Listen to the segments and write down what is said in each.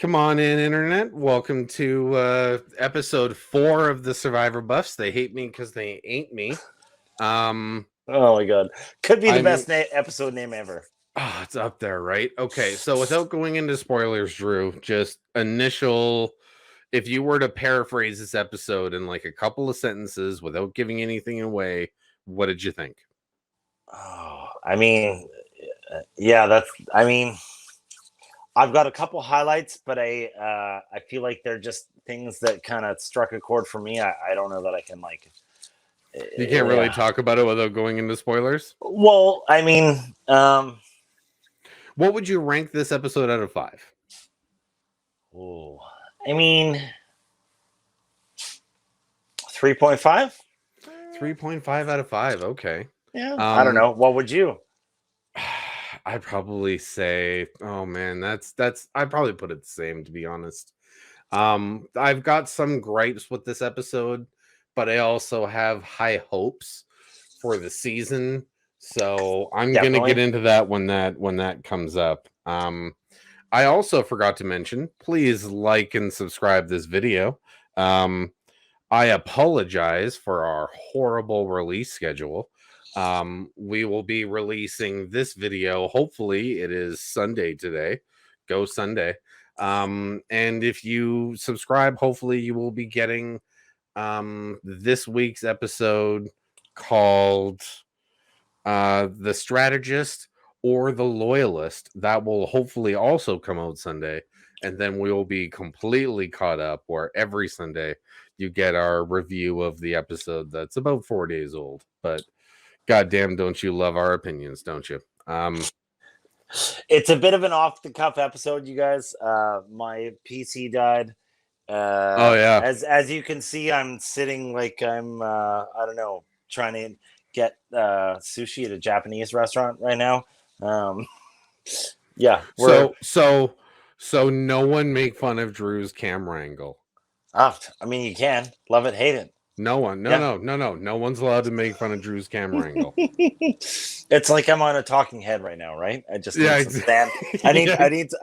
Come on in, Internet. Welcome to episode 4 of the Survivor Buffs. They hate me because they ain't me. Oh my god. Could be the I'm- best episode name ever. Oh, it's up there, right? Okay, so without going into spoilers, Drew, just initial. If you were to paraphrase this episode in like a couple of sentences without giving anything away, what did you think? Oh, I've got a couple highlights, but I feel like they're just things that kind of struck a chord for me. I don't know that I can like. You can't really talk about it without going into spoilers. Well, What would you rank this episode out of 5? Oh, 3.5. 3.5 out of 5. Okay. Yeah. I don't know. What would you? I'd probably say, oh man, that's I'd probably put it the same, to be honest. I've got some gripes with this episode, but I also have high hopes for the season. So I'm gonna get into that when that comes up. I also forgot to mention, please like and subscribe this video. I apologize for our horrible release schedule. We will be releasing this video. Hopefully, it is Sunday today. Go Sunday. And if you subscribe, hopefully, you will be getting this week's episode called The Strategist or The Loyalist. That will hopefully also come out Sunday. And then we will be completely caught up where every Sunday you get our review of the episode that's about 4 days old. But goddamn, don't you love our opinions, don't you? It's a bit of an off-the-cuff episode, you guys. My PC died. Oh yeah. As you can see, I'm sitting like I'm I don't know, trying to get sushi at a Japanese restaurant right now. Yeah. So no one make fun of Drew's camera angle. You can love it, hate it. No one. No one's allowed to make fun of Drew's camera angle. It's like I'm on a talking head right now, right? I just need some sand. I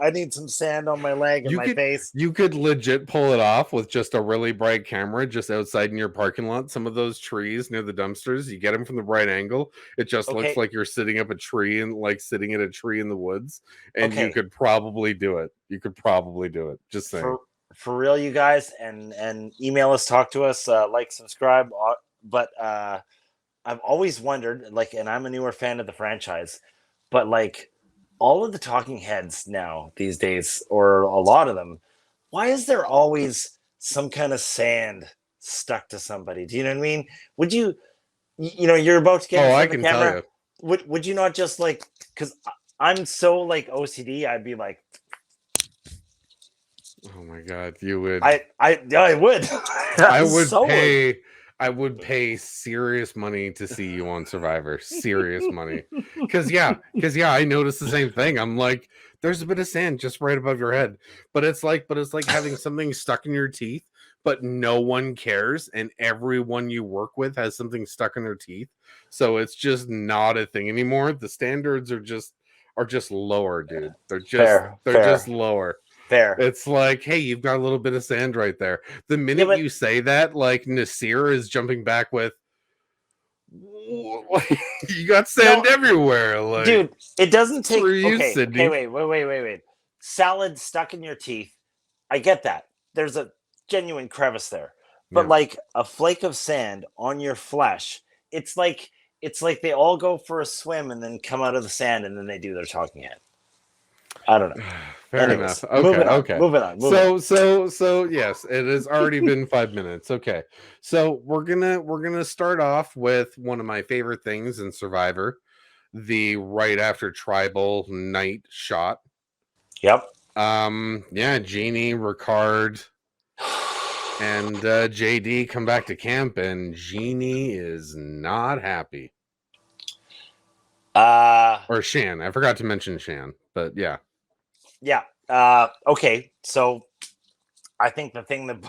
need some sand on my leg and my face. You could legit pull it off with just a really bright camera just outside in your parking lot. Some of those trees near the dumpsters, you get them from the right angle. It just looks like you're sitting up a tree and like sitting in a tree in the woods. And you could probably do it. Just saying. For real, you guys, and email us, talk to us, like, subscribe. But I've always wondered, like, and I'm a newer fan of the franchise, but like all of the talking heads now these days, or a lot of them, why is there always some kind of sand stuck to somebody? Do you know what I mean? Would you you're about to get in front of the camera. Would you not just like, because I'm so like OCD, I'd be like, oh my god, you would. I would. I would pay serious money to see you on Survivor. Serious money. Because I noticed the same thing. I'm like, there's a bit of sand just right above your head. But it's like having something stuck in your teeth, but no one cares, and everyone you work with has something stuck in their teeth. So it's just not a thing anymore. The standards are just lower, dude. They're just lower. Fair. It's like, hey, you've got a little bit of sand right there. The minute you say that, like Nasir is jumping back with, you got sand everywhere, like, dude. It doesn't take. Okay, wait. Salad stuck in your teeth. I get that. There's a genuine crevice there, but like a flake of sand on your flesh, it's like they all go for a swim and then come out of the sand and then they do their talking head. I don't know. Fair enough. Okay. Moving on. So yes, it has already been 5 minutes. Okay. So we're gonna start off with one of my favorite things in Survivor, the right after tribal night shot. Yep. Jeannie, Ricard, and JD come back to camp, and Jeannie is not happy. Or Shan. I forgot to mention Shan, but yeah. Yeah. Okay. So I think the thing that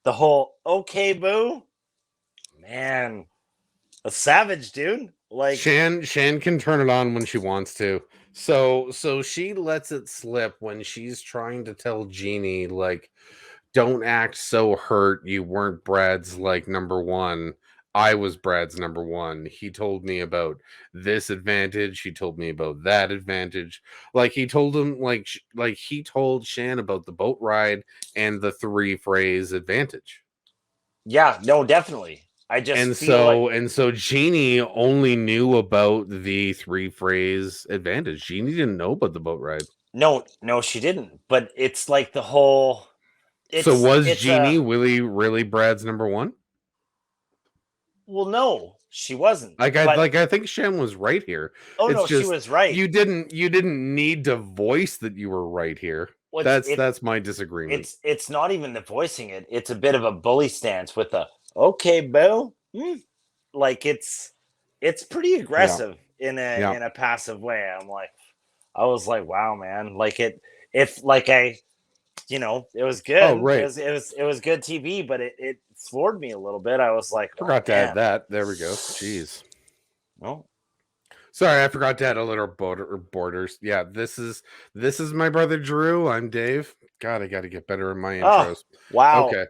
the whole okay, boo, man, a savage, dude. Like Shan can turn it on when she wants to. So she lets it slip when she's trying to tell Jeannie, like, don't act so hurt. You weren't Brad's like number one. I was Brad's number one. He told me about this advantage. He told me about that advantage. Like he told him, like he told Shan about the boat ride and the three phrase advantage. Yeah, no, definitely. I just And feel like so Jeannie only knew about the three phrase advantage. Jeannie didn't know about the boat ride. no, she didn't. But it's like the whole. So was It's Jeannie a really Brad's number one? well, no, she wasn't. Like But I think Shem was right here. oh It's no, she just was right. you didn't need to voice that you were right here. Well, That's my disagreement. it's not even the voicing it. It's a bit of a bully stance with a okay, boo. Like it's pretty Yeah. aggressive Yeah. in a passive way. I was like, wow, man. Like it's like it was Oh, good. right. It was good TV, but it floored me a little bit. I was like, oh Forgot to add man. that. There we go. Jeez. No. Sorry, I forgot to add a little borders. Yeah, this is my brother Drew. I'm Dave. God, I got to get better in my Oh, intros. wow. Okay.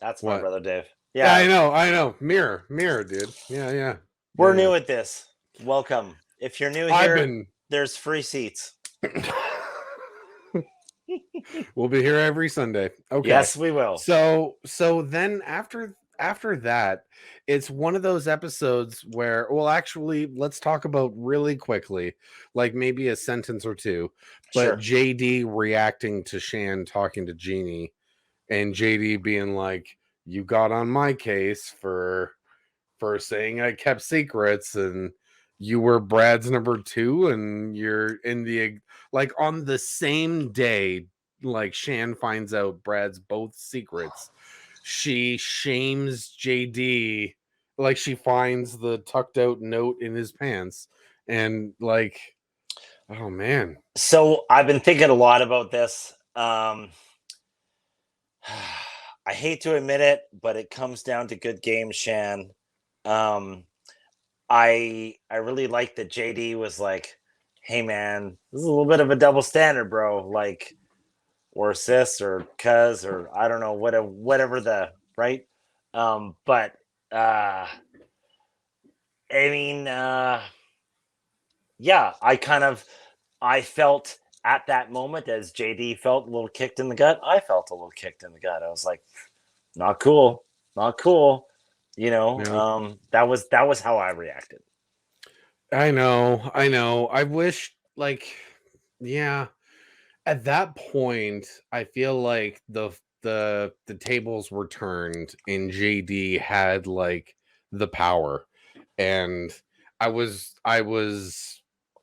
That's my What? brother Dave. Yeah, Yeah. I know. Mirror, dude. Yeah. We're Yeah. new at this. Welcome. If you're new I've here, been there's free seats. We'll be here every Sunday. Okay. Yes, we will. So then after that, it's one of those episodes where, well, actually, let's talk about really quickly, like maybe a sentence or two, but Sure. JD reacting to Shan talking to Jeannie, and JD being like, "You got on my case for saying I kept secrets, and you were Brad's number two, and you're in the like on the same day, like Shan finds out Brad's both secrets. She shames JD, like she finds the tucked out note in his pants, and like, oh man. So I've been thinking a lot about this. I hate to admit it, but it comes down to good games, Shan. Um, I really like that JD was like, "Hey, man, this is a little bit of a double standard, bro. Like, or sis, or cuz, or I don't know, whatever the right." But I mean, yeah, I felt at that moment as JD felt a little kicked in the gut. I felt a little kicked in the gut. I was like, not cool, not cool. Yeah. That was how I reacted. I know. I wish, like, yeah. At that point, I feel like the tables were turned and JD had like the power. And I was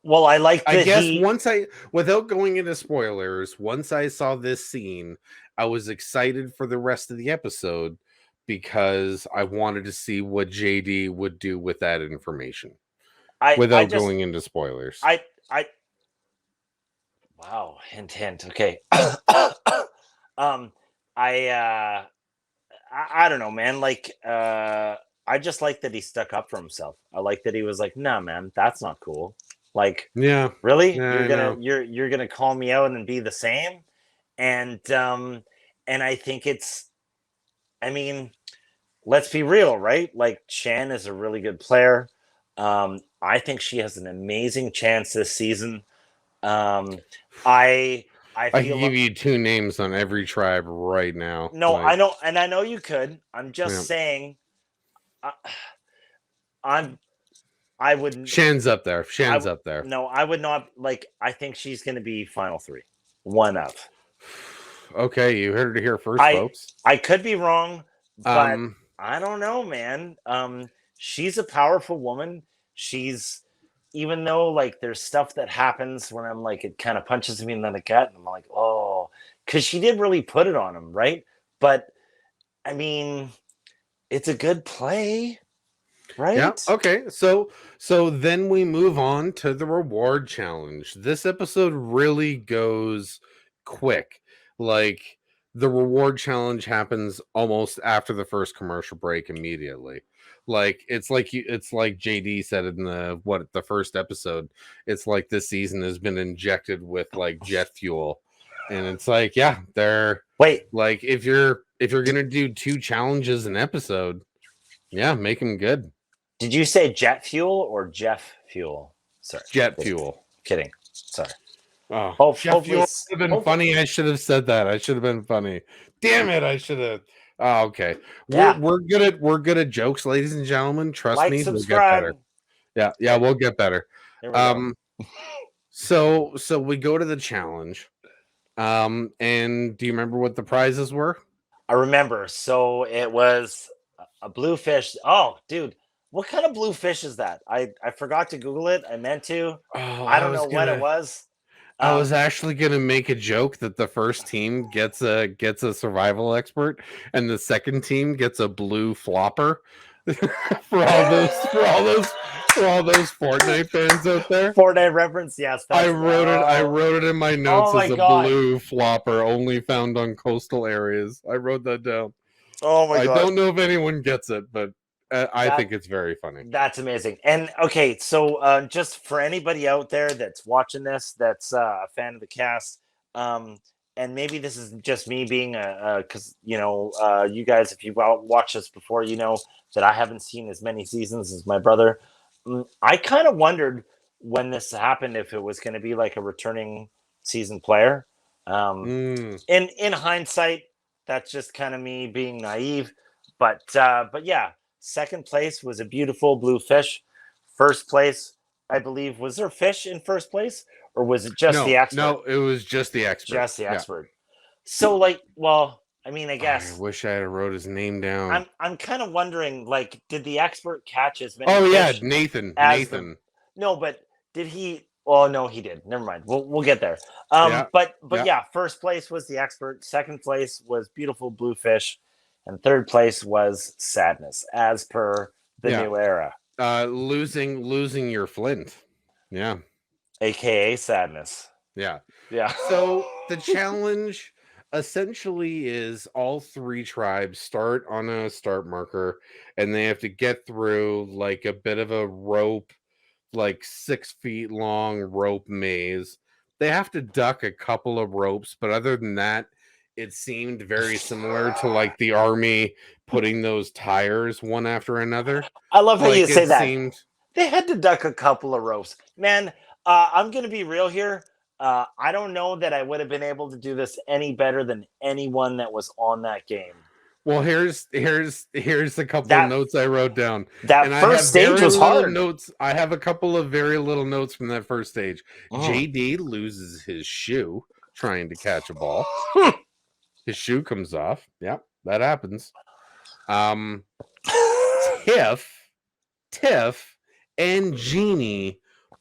Well, I like I that guess he. once I without going into spoilers, once I saw this scene, I was excited for the rest of the episode because I wanted to see what JD would do with that information I without just going into spoilers. I wow, hint hint. Okay. um I I don't know, man. Like I just like that he stuck up for himself. I like that he was like, "Nah, man, that's not cool." Like, Yeah. really? Yeah, I know. You're going to call me out and be the same? And I think it's I mean, let's be real, right? Like Shan is a really good player. I think she has an amazing chance this season. Um, I I can feel give you two names on every tribe right now. no, I Like, know, and I know you could. I'm yeah. just saying, I, I'm I wouldn't. Shan's up there. I Shan's up there. no, I would not like. I think she's going to be final three, one of. Okay, you heard it here first, I folks. I could be wrong, but Um, I don't know, man. She's a powerful woman. She's even though like there's stuff that happens when I'm like it kind of punches me in the gut, and I'm like, oh, because she did really put it on him, right? But I mean, it's a good play, yeah, right? okay. So then we move on to the reward challenge. This episode really goes quick. Like the reward challenge happens almost after the first commercial break immediately. Like it's like JD said in the first episode. It's like this season has been injected with like jet fuel, and it's like yeah, they're Wait, like if you're gonna do 2 challenges an episode, yeah, make them good. did you say jet fuel or Jeff fuel? Sorry, Jet just fuel. kidding. Sorry. Oh, Jet Hopefully, fuel would have been funny. I should have said that. I should have been funny. Damn it! I should have. Oh, okay. We're yeah. we're good at jokes, ladies and gentlemen. Trust Like, me, we'll get better. subscribe. Yeah, we'll get better. There we go. Um, so we go to the challenge. And do you remember what the prizes were? I remember. So it was a blue fish. Oh, dude, what kind of blue fish is that? I forgot to Google it. I meant to. Oh, I don't know what it was. I was actually gonna make a joke that the first team gets a survival expert, and the second team gets a blue flopper. for all those Fortnite fans out there. Fortnite reference. Yes, I wrote it in my notes Oh my as a God. blue flopper only found on coastal areas. I wrote that down. Oh my I God. don't know if anyone gets it, but I think it's very funny. That's amazing. And okay, so just for anybody out there that's watching this, that's a fan of the cast, and maybe this is just me being because you guys, if you've watched this before, you know that I haven't seen as many seasons as my brother. I kind of wondered when this happened if it was going to be like a returning season player. In hindsight, that's just kind of me being naive, but yeah. Second place was a beautiful blue fish. First place, I believe, was there fish in first place, or was it just the expert? No, it was just the expert. Just the expert. So, like, well, I mean, I guess I wish I had wrote his name down. I'm kind of wondering, like, did the expert catch as many? Oh yeah, fish Nathan. as Nathan. no, but did he? Oh no, he did. Never mind. We'll get there. Yeah, but yeah. yeah, first place was the expert. Second place was beautiful blue fish. And third place was sadness, as per the new era. Losing your flint. Yeah. AKA sadness. Yeah. Yeah. So the challenge essentially is all 3 tribes start on a start marker, and they have to get through like a bit of a rope, like 6 feet long rope maze. They have to duck a couple of ropes, but other than that, it seemed very similar to like the army putting those tires one after another. I love how Like, you say it that. seemed- They had to duck a couple of ropes. Man, I'm going to be real here. I don't know that I would have been able to do this any better than anyone that was on that game. Well, here's a couple of notes I wrote down. That first stage was hard. Notes. I have a couple of very little notes from that first stage. JD loses his shoe trying to catch a ball. His shoe comes off. Yeah, that happens. Tiff, and Jeannie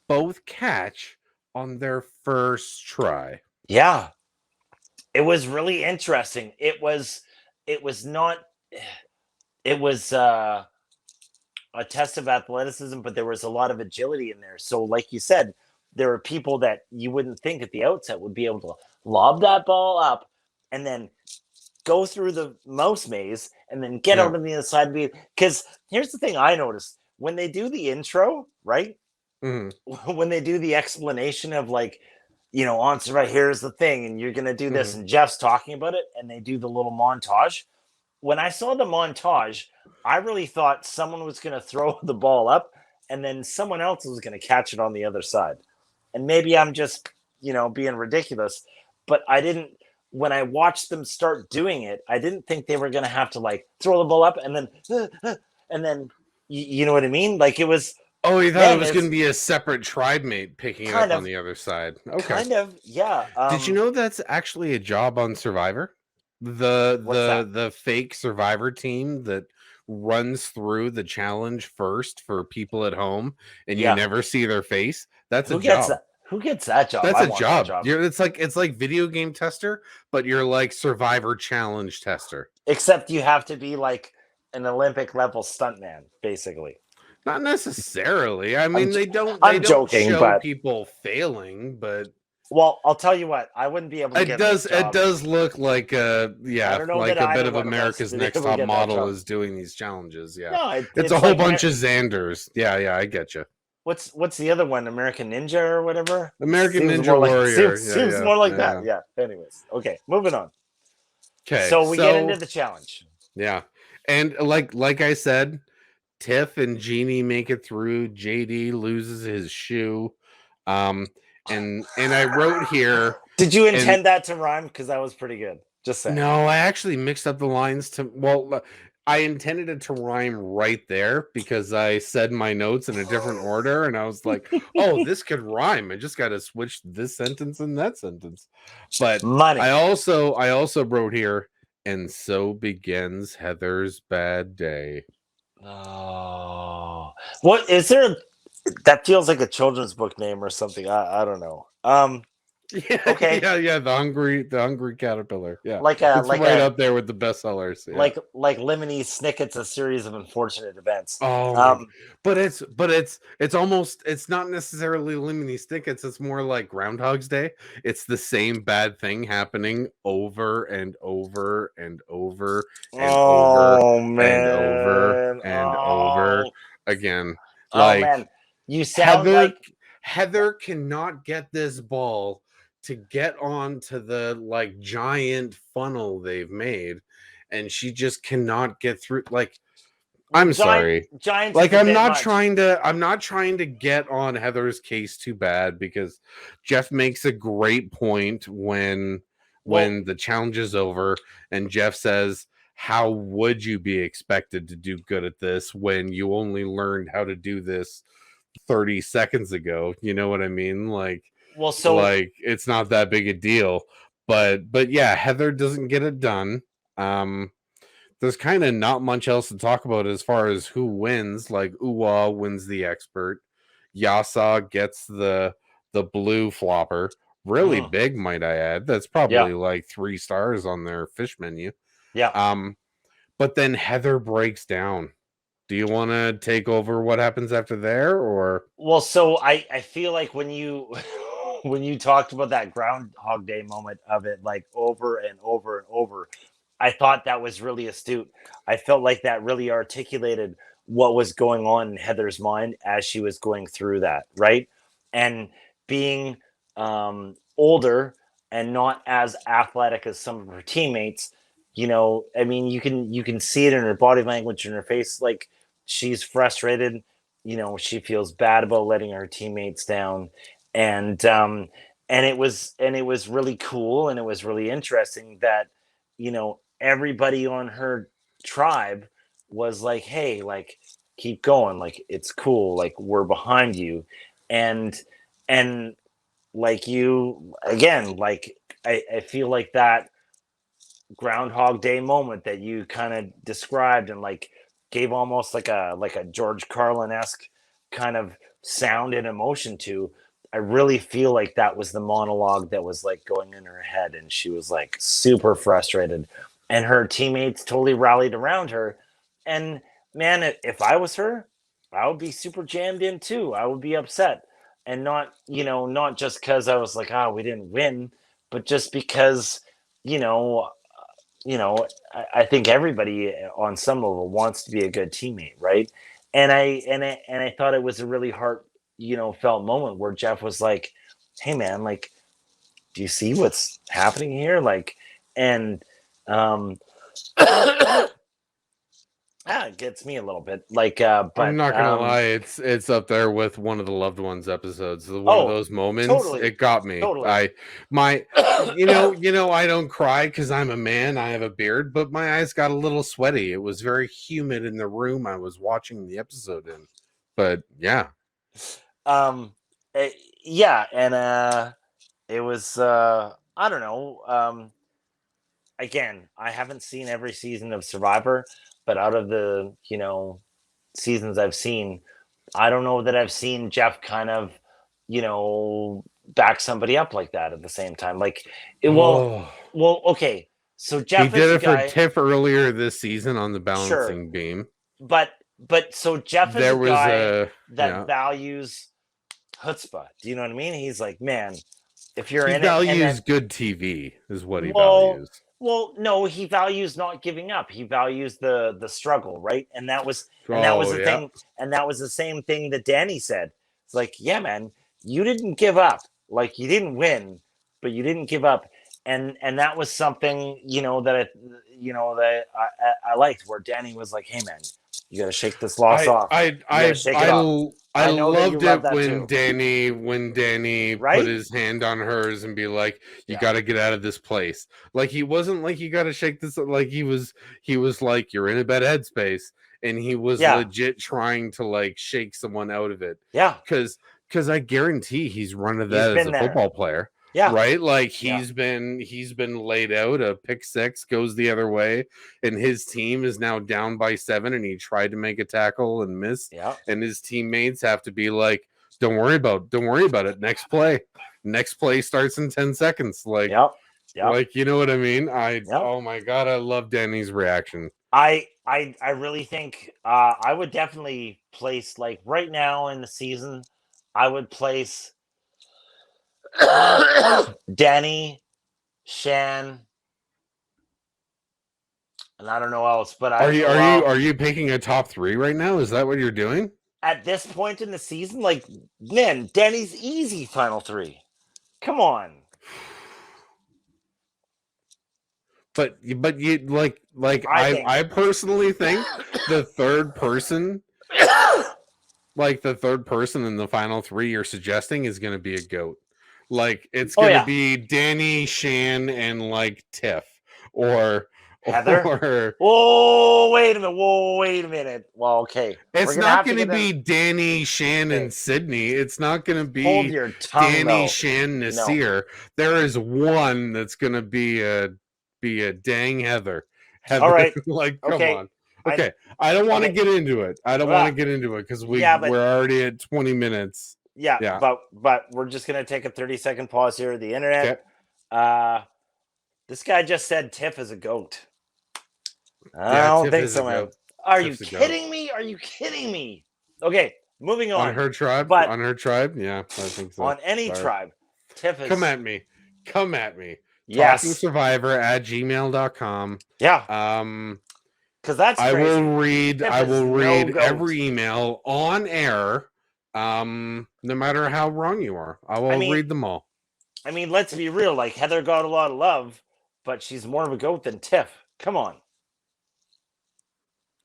both catch on their first try. Yeah. It was really interesting. It was a test of athleticism, but there was a lot of agility in there. So, like you said, there were people that you wouldn't think at the outset would be able to lob that ball up and then go through the mouse maze and then get out on the other side. Because here's the thing I noticed when they do the intro, right? Mm-hmm. When they do the explanation of like, on right, here's the thing, and you're going to do this, and Jeff's talking about it, and they do the little montage. When I saw the montage, I really thought someone was going to throw the ball up, and then someone else was going to catch it on the other side. And maybe I'm just, being ridiculous, but I didn't. When I watched them start doing it, I didn't think they were going to have to like throw the ball up and then, you know what I mean? Like it was. Oh, you thought it was going to be a separate tribe mate picking it up on the other side. Okay. Kind of, yeah. Did you know that's actually a job on Survivor? The fake Survivor team that runs through the challenge first for people at home, and you never see their face. That's a job. Who gets that job? That's a job. It's like video game tester, but you're like Survivor challenge tester. Except you have to be like an Olympic level stuntman, basically. Not necessarily. I mean, they don't joking, show but people failing, but Well, I'll tell you what, I wouldn't be able to It get this does. It job. does look like I yeah, don't know that like a bit either of one of us America's would be Next able to Top get that Model job. is doing these challenges. Yeah, No, it's a it's whole like bunch of Xanders. Yeah, yeah, I get you. what's the other one? American Ninja or whatever? American Seems Ninja more like Warrior. Yeah, seems yeah, more like yeah, that. yeah. Yeah. Anyways, okay, moving on. Okay, So we get into so the challenge. yeah, and like I said, Tiff and Jeannie make it through. JD loses his shoe, um, and I wrote here, Did you and intend that to rhyme? Because that was pretty good. Just saying. no, I actually mixed up the lines to I intended it to rhyme right there because I said my notes in a different order and I was like, "Oh, this could rhyme. I just got to switch this sentence and that sentence." But Money. I also wrote here, and so begins Heather's bad day. Oh, what is there? That feels like a children's book name or something. I don't know. Yeah, Okay, yeah, the hungry caterpillar. Yeah. like It's right up there with the bestsellers. Yeah. like Lemony Snicket's A Series of Unfortunate Events. Oh my, Um, but it's almost, it's not necessarily Lemony Snickets. It's more like Groundhog's Day. It's the same bad thing happening over and over and over and over oh and over man, and over oh again. oh Like man, you sound Heather like Heather cannot get this ball to get onto the like giant funnel they've made, and she just cannot get through. Like, well, I'm sorry. Giants Like, is a bit much. I'm not trying to get on Heather's case too bad because Jeff makes a great point Well, when the challenge is over and Jeff says, "How would you be expected to do good at this when you only learned how to do this 30 seconds ago?" You know what I mean? well, so Like it's not that big a deal. But yeah, Heather doesn't get it done. Um there's kind of not much else to talk about as far as who wins. Like Uwa wins the expert. Yasa gets the blue flopper. Really mm, big, might I add. That's yeah, probably like 3 stars on their fish menu. yeah. Um, but then Heather breaks down. Do you want to take over what happens after there, or Well, so I feel like when you when you talked about that Groundhog Day moment of it, like over and over and over, I thought that was really astute. I felt like that really articulated what was going on in Heather's mind as she was going through that, right? And being older and not as athletic as some of her teammates, I mean, you can see it in her body language, in her face, like she's frustrated. She feels bad about letting her teammates down, and it was really cool, and it was really interesting that everybody on her tribe was like, hey, like, keep going, like, it's cool, like, we're behind you. And and like, you again, like, I feel like that Groundhog Day moment that you kind of described and like gave almost like a George Carlin-esque kind of sound and emotion to. I really feel like that was the monologue that was like going in her head, and she was like super frustrated, and her teammates totally rallied around her. And man, if I was her, I would be super jammed in too. I would be upset, and not just because I was like, we didn't win, but just because you know I think everybody on some level wants to be a good teammate, right? And I thought it was a really heart, felt moment where Jeff was like, "Hey, man, like, do you see what's happening here?" Like, and um, it gets me a little bit, like, I'm but not gonna lie, it's up there with one of the loved ones episodes. One of oh, those moments, totally, it got me. totally. My, I don't cry because I'm a man. I have a beard, but my eyes got a little sweaty. It was very humid in the room I was watching the episode in. But yeah, um, eh, yeah, and it was I don't know. Again, I haven't seen every season of Survivor, but out of the seasons I've seen, I don't know that I've seen Jeff kind of back somebody up like that at the same time. Like, it will. oh, Well, okay. So he Jeff did is the it for guy, Tiff earlier this season on the sure, balancing beam. but so Jeff is There a was guy a that yeah. values chutzpah. Do you know what I mean? He's like, man, if you're He in it, and then values good TV, is what he well, values. no, he values not giving up. He values the struggle, right? And that was Oh the yeah, thing, and that was the same thing that Danny said. It's like, yeah, man, you didn't give up. Like you didn't win, but you didn't give up. And that was something, that I liked, where Danny was like, hey man, you got to shake this loss I off. I You got to I shake it off. I I I know that you loved love it that when too, Danny put right? his hand on hers and be like, "You Yeah, got to get out of this place." Like he wasn't like, "You got to shake this." Like he was like, "You're in a bad headspace," and he was yeah, legit trying to like shake someone out of it. yeah. Because I guarantee he's run of He's that as been a there. football player. Yeah, Right, like yeah, he's been laid out. A pick six goes the other way, and his team is now down by 7, and he tried to make a tackle and missed, yeah, and his teammates have to be like, don't worry about it, next play starts in 10 seconds, yeah, yeah. you know what I mean. Yep. Oh my god, I love Danny's reaction. I really think I would definitely place, like, right now in the season, I would place Danny, Shan, and I don't know else, but Are I you are you well are you picking a top 3 right now? Is that what you're doing? at this point in the season, like, man, Danny's easy final three. Come on. But you like I think I personally think the third person the third person in the final 3 you're suggesting is going to be a goat. Like it's Oh going to yeah. be Danny, Shan, and like Tiff, or Heather. or Whoa, wait a minute. Whoa, wait a minute. Well, okay. We're it's gonna not have to going to get them. be Danny, Shan, Okay. and Sydney. It's not going to Hold be your tongue Danny, though. Shan, No. Nasir. There is one that's going to be a dang Heather. All Heather, right. like, come Okay. on. I Okay, I don't want to okay. get into it. I don't want to Ah, get into it because yeah, but we're already at 20 minutes. yeah, Yeah. but we're just gonna take a 30-second pause here. The internet. Okay. Uh this guy just said Tiff is a goat. I Yeah, don't Tiff think is a so, man. goat. Are you Tiff's a goat. kidding me? Are you kidding me? Okay, moving On on. her tribe? But On her tribe? Yeah, I think so. on any Sorry. tribe, Tiff Come is at me. Come at me. yes. TalkingSurvivor@gmail.com. Yeah, Um because that's I will crazy. read Tiff I is will no read goat. every email on air. No matter how wrong you are. I I will mean, read them all. let's be real. Like Heather got a lot of love, but she's more of a goat than Tiff. Come on.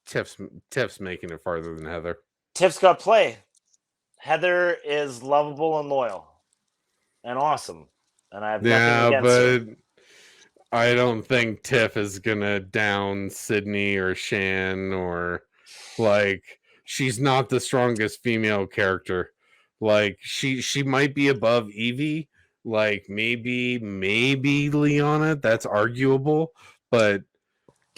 Tiff's making it farther than Heather. Tiff's got play. Heather is lovable and loyal and awesome, and I have nothing Yeah, against her. but I don't think Tiff is gonna down Sydney or Shan, or like she's not the strongest female character. Like she might be above Evie, like maybe Leona. That's arguable, but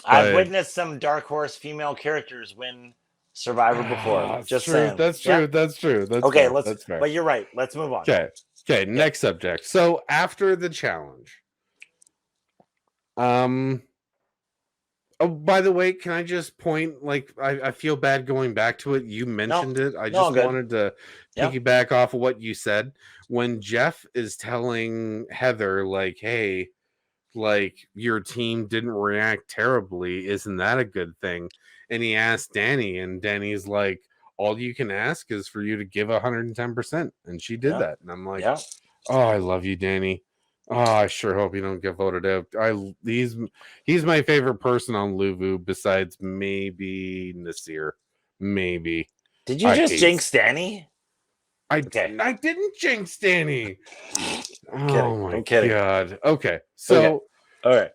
I've but witnessed some dark horse female characters win Survivor before. it's Just true. saying. That's Yeah. true. That's true. That's Okay. fair. Let's. That's fair. But you're right. Let's move on. Okay. Okay. Yeah. Next subject. So after the challenge, um. Oh, by the way, can I just point, like, I feel bad going back to it. You No. mentioned it. I No. just Good. wanted to Yeah. piggyback off of what you said. When Jeff is telling Heather, like, hey, like, your team didn't react terribly. Isn't that a good thing? And he asked Danny, and Danny's like, all you can ask is for you to give 110%. And she did Yeah. that. And I'm like, Yeah. oh, I love you, Danny. Oh, I sure hope you don't get voted out. He's my favorite person on Luvu besides maybe Nasir. Maybe. Did you I just hate jinx Danny? Okay. I didn't jinx Danny. Kidding. Oh my I'm kidding. god. Okay. Okay. So All right.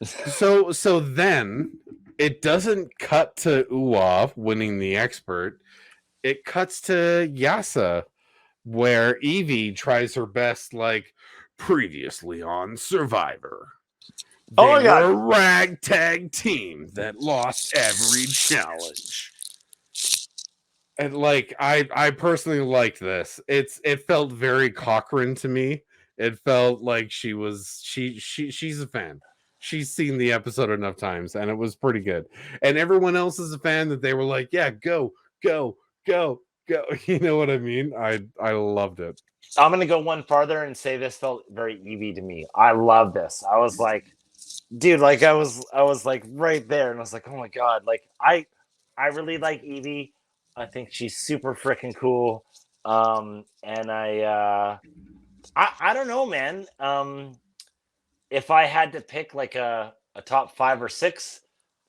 so then it doesn't cut to Uwa winning the expert. It cuts to Yasa, where Evie tries her best, like, previously on Survivor. Oh They my God. were a ragtag team that lost every challenge. And like I personally liked this. It felt very Cochrane to me. It felt like she's a fan. She's seen the episode enough times, and it was pretty good. And everyone else is a fan that they were like, yeah, go, go, go, go. You know what I mean? I loved it. I'm gonna go one farther and say this felt very Eevee to me. I love this. I was like, dude, like I was like right there, and I was like, oh my god, like I really like Eevee. I think she's super freaking cool. And I don't know, man. If I had to pick like a top 5 or 6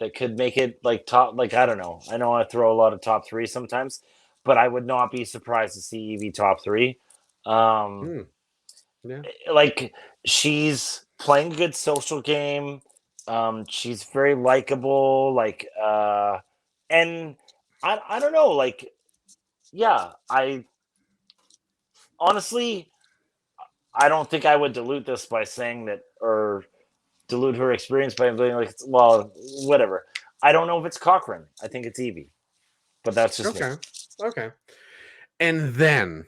that could make it like top, like I don't know. I know I throw a lot of top 3 sometimes, but I would not be surprised to see Eevee top 3. Um, Hmm. Yeah. like she's playing a good social game. She's very likable. And I don't know. Like, yeah, I honestly I don't think I would dilute this by saying that or dilute her experience by being like, well, whatever. I don't know if it's Cochrane. I think it's Evie, but that's just me. Okay. Okay. And then,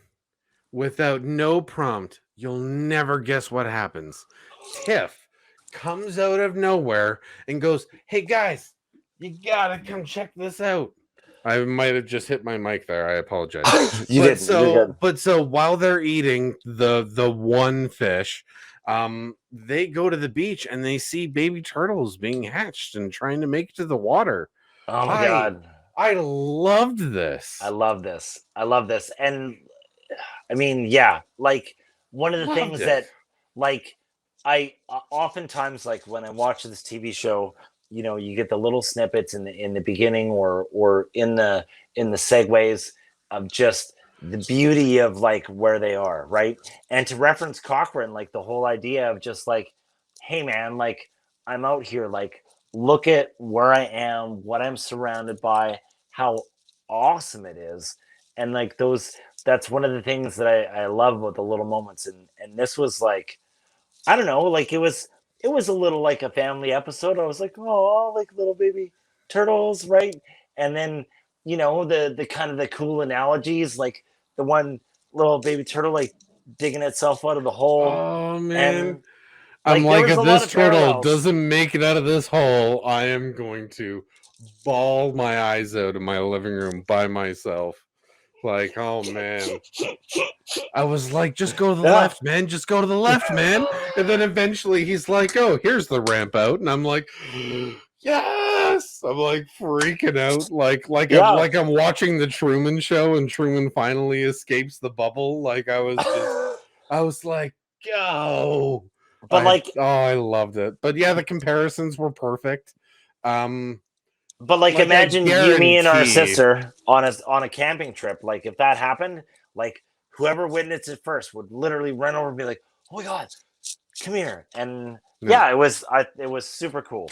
without no prompt, you'll never guess what happens. Tiff comes out of nowhere and goes, "Hey guys, you gotta come check this out." I might have just hit my mic there. I apologize. You didn't. You're good. But so while they're eating the one fish, they go to the beach and they see baby turtles being hatched and trying to make it to the water. Oh my I god. I loved this. I love this. I love this. And I mean, yeah, like one of the Loved things it. that, like, I oftentimes like when I watch this TV show, you get the little snippets in the beginning or in the segues of just the beauty of like where they are, right? And to reference Cochrane, like the whole idea of just like, hey man, like I'm out here, like look at where I am, what I'm surrounded by, how awesome it is, and like those that's one of the things that I love about the little moments. And this was like, I don't know, like it was a little like a family episode. I was like, oh, like little baby turtles, right? And then the kind of the cool analogies, like the one little baby turtle like digging itself out of the hole, Oh man. and I'm like there like, was if a lot this of turtle parallels. doesn't make it out of this hole, I am going to bawl my eyes out in my living room by myself. Like, oh man. I was like, just go to the Yeah. left, man. Just go to the left, man. And then eventually he's like, oh, here's the ramp out. And I'm like, yes. I'm like freaking out. Yeah. Like I'm watching the Truman Show and Truman finally escapes the bubble. Like I was like, go. But like I loved it. But yeah, the comparisons were perfect. Um, like I imagine you, me, and our guarantee. sister on a camping trip. Like if that happened, like whoever witnessed it first would literally run over and be like, "Oh my god, come here!" And No, yeah, it was super cool.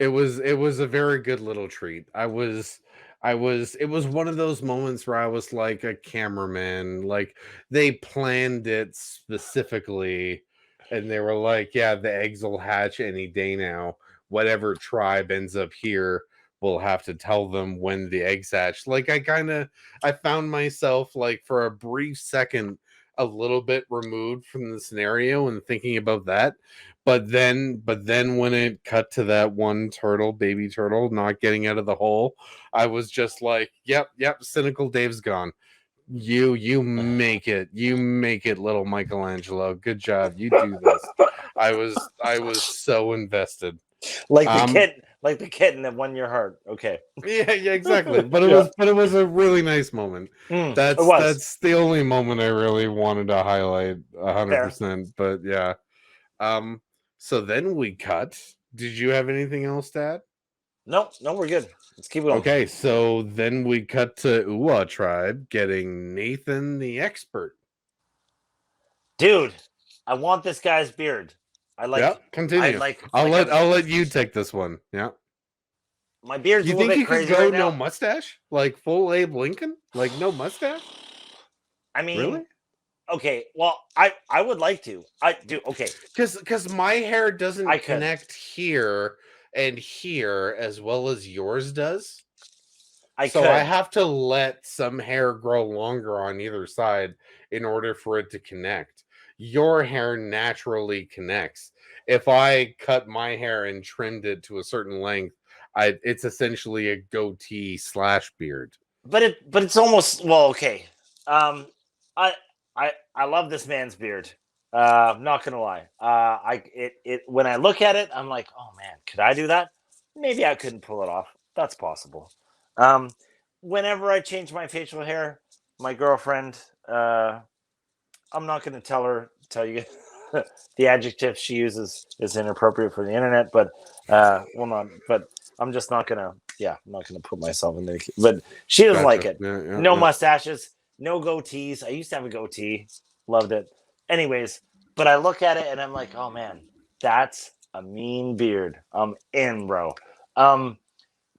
it was a very good little treat. It was one of those moments where I was like a cameraman. Like they planned it specifically, and they were like, yeah, the eggs will hatch any day now. Whatever tribe ends up here, we'll have to tell them when the eggs hatch. Like I found myself like for a brief second a little bit removed from the scenario and thinking about that. But then when it cut to that one turtle, baby turtle, not getting out of the hole, I was just like, yep, yep, cynical Dave's gone. You make it, little Michelangelo. Good job. You do this. I was so invested. Um Like the kitten that won your heart. Okay. yeah, yeah, exactly. Yeah. But it was a really nice moment. It was That's the only moment I really wanted to highlight fair. 100%. But yeah. Um, so then we cut. Did you have anything else to add? No, no, we're good. Let's keep going. Okay, so then we cut to Uwa tribe getting Nathan the expert. Dude, I want this guy's beard. I Yeah, like I continue. like I'll let you take this one. Yeah. my beard's a You little think bit you could crazy go right no now. mustache? Like full Abe Lincoln? Like no mustache? I mean, Really? okay, well, I would like to. I do. Okay, Cuz my hair I doesn't could. connect here and here as well as yours does. I So I could. have to let some hair grow longer on either side in order for it to connect. Your hair naturally connects. If I cut my hair and trimmed it to a certain length, it's essentially a goatee slash beard. But it's almost well, okay. Um I I love this man's beard. I'm not gonna lie. When I look at it, I'm like, oh man, could I do that? Maybe I couldn't pull it off. That's possible. Um, Whenever I change my facial hair, my girlfriend, I'm not gonna tell you the adjective she uses is inappropriate for the internet, but well, not. But I'm just not gonna. Yeah, I'm not gonna put myself in there. But she doesn't like Gotcha. it. Yeah, yeah, No yeah. mustaches, no goatees. I used to have a goatee, loved it. Anyways, but I look at it and I'm like, oh man, that's a mean beard. I'm in, bro. Um,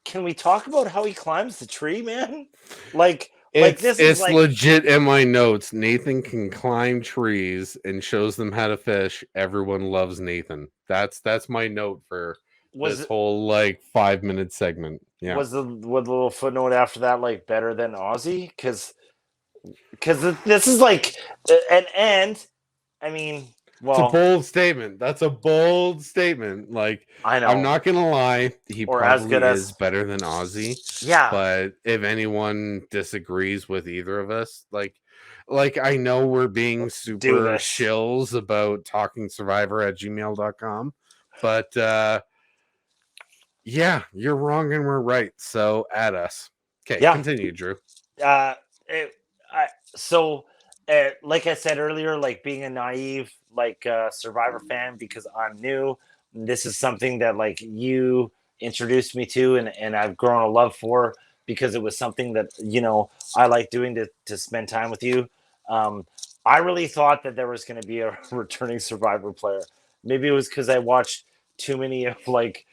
can we talk about how he climbs the tree, man? Like this is It's like legit in my notes. Nathan can climb trees and shows them how to fish. Everyone loves Nathan. That's my note for this was whole like 5 minute segment. Yeah. was the little footnote after that like better than Aussie? Because this is like and I mean, It's a well, bold statement. That's a bold statement. Like, I I'm know, not gonna lie, he or as good probably is as better than Ozzy. yeah, But if anyone disagrees with either of us, like I know we're being do super this. shills about talking survivor at gmail.com, but yeah, you're wrong and we're right. So add us. Okay, Yeah, continue, Drew. uh, it, I so like I said earlier, like being a naive like Survivor fan because I'm new. This is something that like you introduced me to, and I've grown a love for because it was something that I like doing to spend time with you. Um, I really thought that there was going to be a returning Survivor player. Maybe it was because I watched too many of like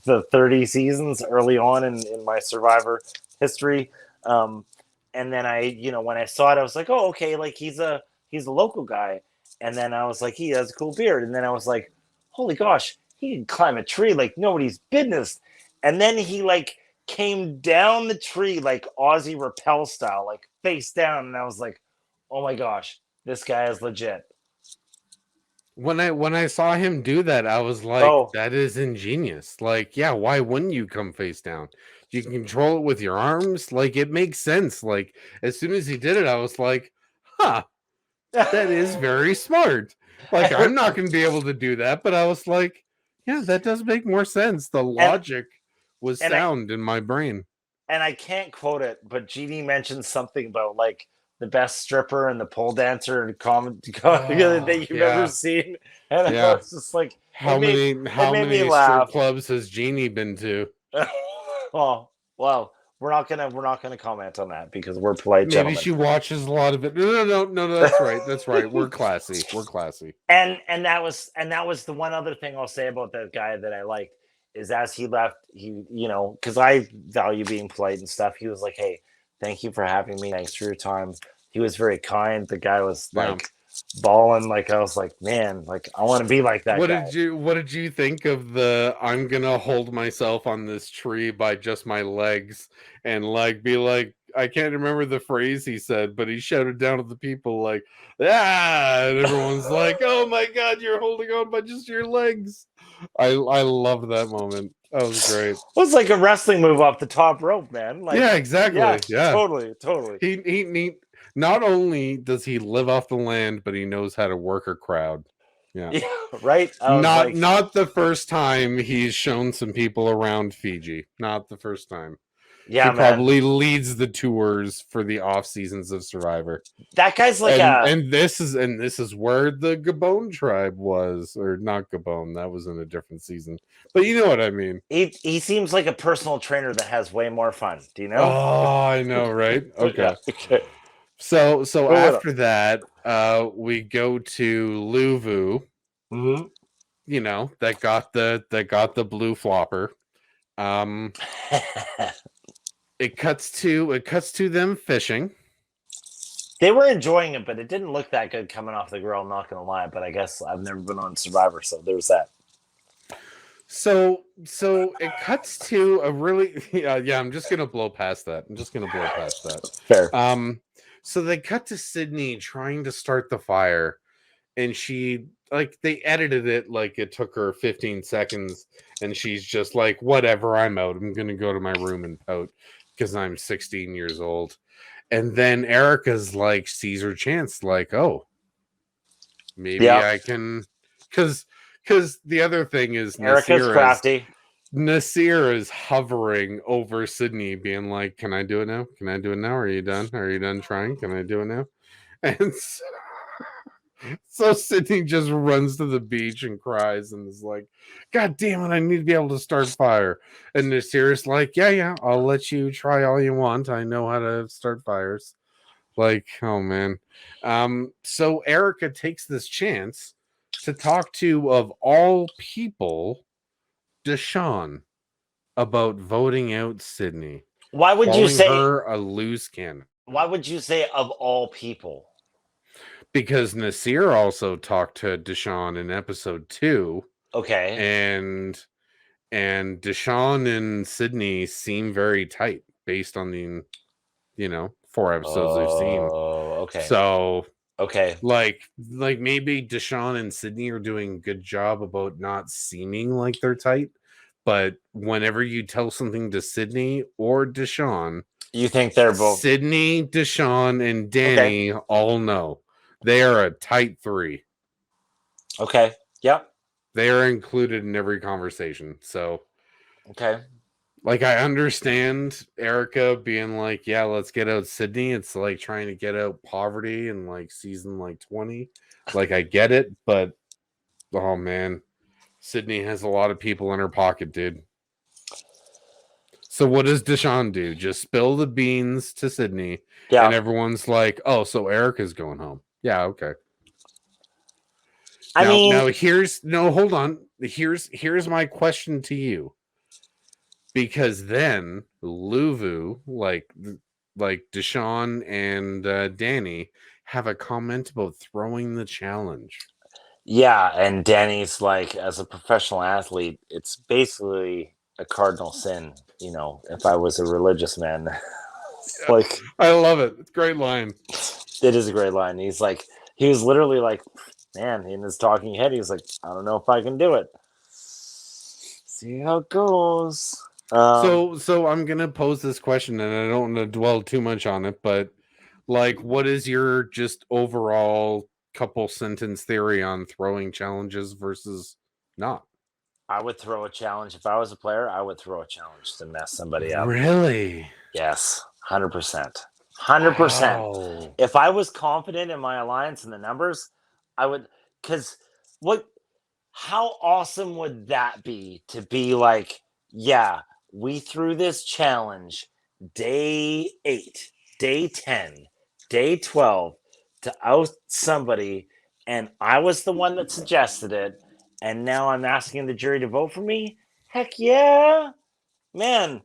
the 30 seasons early on in my Survivor history. Um, and then when I saw it, I was like, oh, okay, like he's a local guy. And then I was like, he has a cool beard. And then I was like, holy gosh, he can climb a tree like nobody's business. And then he like came down the tree like Aussie rappel style, like face down. And I was like, oh my gosh, this guy is legit. When I saw him do that, I was like, Oh, that is ingenious. Like, yeah, why wouldn't you come face down? You can control it with your arms. Like, it makes sense. Like, as soon as he did it, I was like, huh, that is very smart. Like, I'm not going to be able to do that, but I was like, yeah, that does make more sense. The and logic was and I sound in my brain. and I can't quote it, but Jeannie mentioned something about like the best stripper and the pole dancer and comedy Oh, that you've ever yeah. seen, and I Yeah. was just like, How many it how made me many strip laugh. clubs has Jeannie been to? Oh well, we're not gonna comment on that because we're polite Maybe gentlemen. she watches a lot of it. No. That's right. That's right. We're classy. We're classy. And that was the one other thing I'll say about that guy that I liked is as he left, he because I value being polite and stuff. He was like, "Hey, thank you for having me. Thanks for your time." He was very kind. The guy was Yeah. like balling. Like I was like, man, like I want to be like that guy. What did you think of the I'm gonna hold myself on this tree by just my legs and like be like I can't remember the phrase he said, but he shouted down at the people like, ah, and everyone's like, oh my god, you're holding on by just your legs. I love that moment. That was great. It was like a wrestling move off the top rope, man. Like, Yeah, yeah, exactly. Yeah. totally. He not only does he live off the land, but he knows how to work a crowd. Yeah. Yeah, right. I was like, Not the first time he's shown some people around Fiji. Not the first time. He yeah, man. probably leads the tours for the off seasons of Survivor. That guy's like And this is where the Gabon tribe was, or not Gabon, that was in a different season. But you know what I mean. he seems like a personal trainer that has way more fun. Do you know? Oh, I know, right? Yeah. Okay. Okay. So Go with after that, we go to Luvu, him. that got the blue flopper. It cuts to them fishing. They were enjoying it, but it didn't look that good coming off the grill. I'm not gonna lie, but I guess I've never been on Survivor, so there's that. So it cuts to a really yeah, I'm just gonna blow past that. Fair. So they cut to Sydney trying to start the fire, and she like they edited it like it took her 15 seconds, and she's just like, whatever, I'm out. I'm gonna go to my room and pout because I'm 16 years old. And then Erica's like sees her chance, like, oh, maybe Yep. I can, because the other thing is Erica's crafty. Nasir is hovering over Sydney, being like, "Can I do it now? Can I do it now? Are you done? Are you done trying? Can I do it now?" And so Sydney just runs to the beach and cries and is like, "God damn it, I need to be able to start fire." And Nasir's like, "Yeah, I'll let you try all you want. I know how to start fires." Like, oh man. So Erica takes this chance to talk to, of all people, Deshawn about voting out Sydney, Why would you calling say? her a loose cannon. Why would you say of all people? Because Nasir also talked to Deshawn in episode 2, Okay. and Deshawn and Sydney seem very tight based on the 4 episodes we've seen. Oh, okay. So Okay. like maybe Deshawn and Sydney are doing a good job about not seeming like they're tight, but whenever you tell something to Sydney or Deshawn, You think they're both Sydney, Deshawn, and okay? Danny all know they are a tight 3. Okay. Yep. They are included in every conversation. So Okay. like, I understand Erica being like, yeah, let's get out Sydney. It's like trying to get out poverty in like season like 20. Like, I get it, but oh man, Sydney has a lot of people in her pocket, dude. So what does Deshawn do? Just spill the beans to Sydney, Yeah. and everyone's like, "Oh, so Erica's going home." Yeah, okay. I mean, hold on. Here's my question to you. Because then Luvu, like Deshawn and Danny, have a comment about throwing the challenge. yeah, and Danny's like, as a professional athlete, it's basically a cardinal sin. You know, if I was a religious man, it's like I love it. It's a great line. It is a great line. He's like, he was literally like, man, in his talking head, he was like, I don't know if I can do it. See how it goes. So I'm gonna pose this question, and I don't want to dwell too much on it, but like, what is your just overall couple sentence theory on throwing challenges versus not? I would throw a challenge if I was a player. I would throw a challenge to mess somebody up. Really? Yes, 100%. 100%. Wow. If I was confident in my alliance and the numbers, I would. Because how awesome would that be to be like, yeah, we threw this challenge day 8, day 10, day 12 to out somebody, and I was the one that suggested it, and now I'm asking the jury to vote for me? Heck yeah. Man,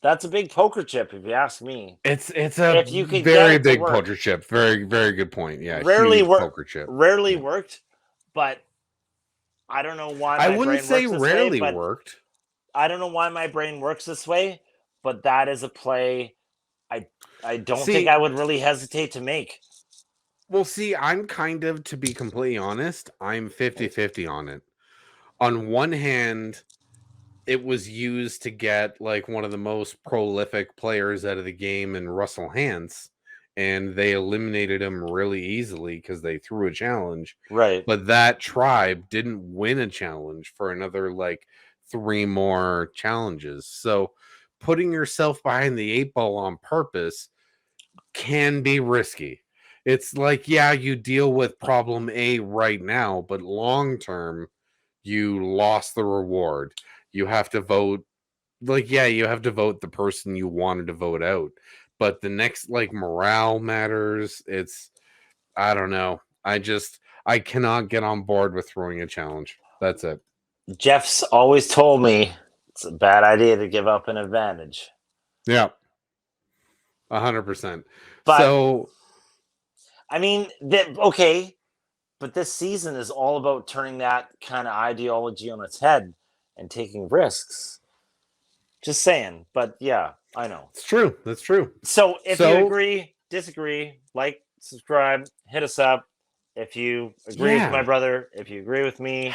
that's a big poker chip if you ask me. It's a If you could get very it to big work. poker chip. Very, very good point. Yeah, Rarely huge poker chip. Rarely worked, but I don't know why I my wouldn't brain say works this rarely way, but worked. I don't know why my brain works this way, but that is a play I don't think I would really hesitate to make. Well, see, I'm kind of, to be completely honest, I'm 50-50 on it. On one hand, it was used to get like one of the most prolific players out of the game in Russell Hantz, and they eliminated him really easily because they threw a challenge. Right. But that tribe didn't win a challenge for another like 3 more challenges. So putting yourself behind the 8 ball on purpose can be risky. It's like, yeah, you deal with problem A right now, but long term, you lost the reward. You have to vote. Like, yeah, you have to vote the person you wanted to vote out, but the next, like, morale matters. I don't know. I cannot get on board with throwing a challenge. That's it. Jeff's always told me it's a bad idea to give up an advantage. Yeah. 100%. But So I mean, okay, but this season is all about turning that kind of ideology on its head and taking risks. Just saying, but yeah, I know. it's true. That's true. So if you agree, disagree, like, subscribe, hit us up. If you agree with my brother, if you agree with me,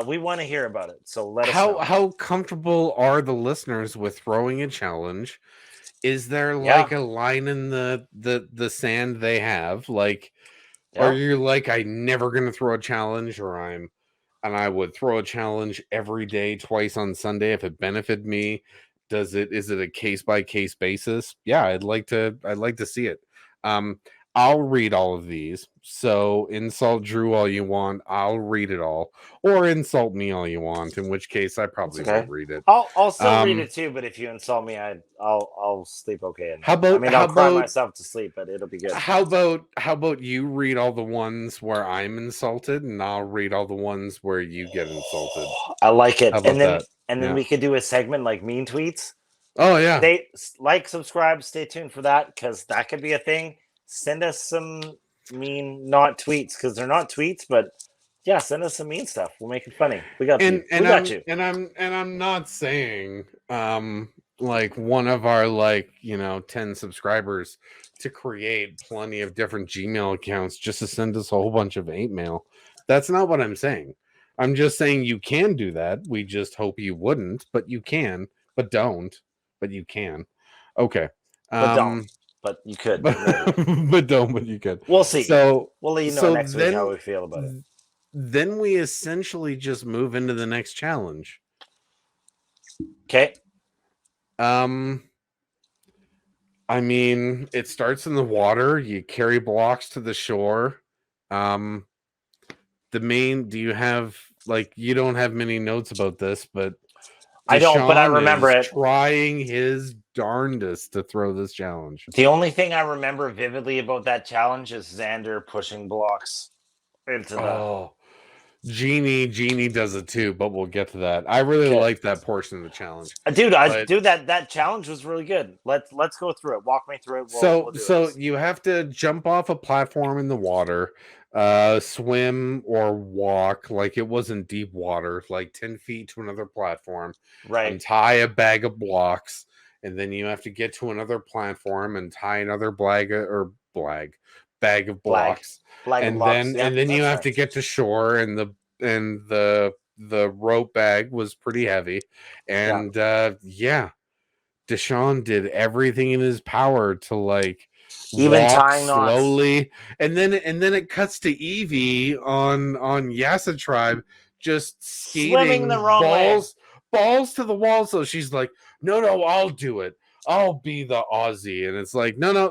we want to hear about it. So let us know. How comfortable are the listeners with throwing a challenge? Is there like Yeah. a line in the sand they have? Like, are Yeah. you like, I never gonna throw a challenge, or and I would throw a challenge every day, twice on Sunday if it benefited me? Is it a case by case basis? Yeah, I'd like to see it. Um, I'll read all of these. So insult Drew all you want. I'll read it all, or insult me all you want. In which case, I It's probably will okay. read it. I'll still read Um, it too, but if you insult me, I'll sleep okay at how night. I about mean, how I'll cry about myself to sleep, but it'll be good. how about you read all the ones where I'm insulted, and I'll read all the ones where you get insulted. I like How it. about that? And then Yeah. we could do a segment like mean tweets. Oh yeah. Stay like, subscribe, stay tuned for that because that could be a thing. Send us some mean, not tweets, because they're not tweets, but yeah, send us some mean stuff. We'll make it funny. We got you. We got you. And I'm not saying like one of our, like, 10 subscribers to create plenty of different Gmail accounts just to send us a whole bunch of hate mail. That's not what I'm saying. I'm just saying you can do that. We just hope you wouldn't, but you can, but don't, but you can. Okay. But don't. Um But you could, but, maybe. but don't, but you can. We'll see. So We'll let you know so next week how we feel about it. then we essentially just move into the next challenge. Okay. Um, I mean, it starts in the water. You carry blocks to the shore. Um, do you have, like, you don't have many notes about this, but I don't, but I Deshaun remember is it. trying his darndest to throw this challenge. The only thing I remember vividly about that challenge is Xander pushing blocks into the. Oh, Genie does it too, but we'll get to that. I really Okay. like that portion of the challenge. But Dude, that challenge was really good. Let's go through it. Walk me through it. We'll do so it. you have to jump off a platform in the water, swim or walk, like it wasn't deep water, like 10 feet to another platform, Right. untie a bag of blocks, and then you have to get to another platform and tie another bag of Flag. blocks, Flag of blocks. Yeah, and then you that's have fair. to get to shore, and the rope bag was pretty heavy, Yeah. and yeah, Deshaun did everything in his power to, like, Even walk tying knots. slowly, and then it cuts to Evie on Yasa Tribe just Swimming the skating wrong way. balls to the wall. So she's like, no, I'll do it. I'll be the Aussie, and it's like, no,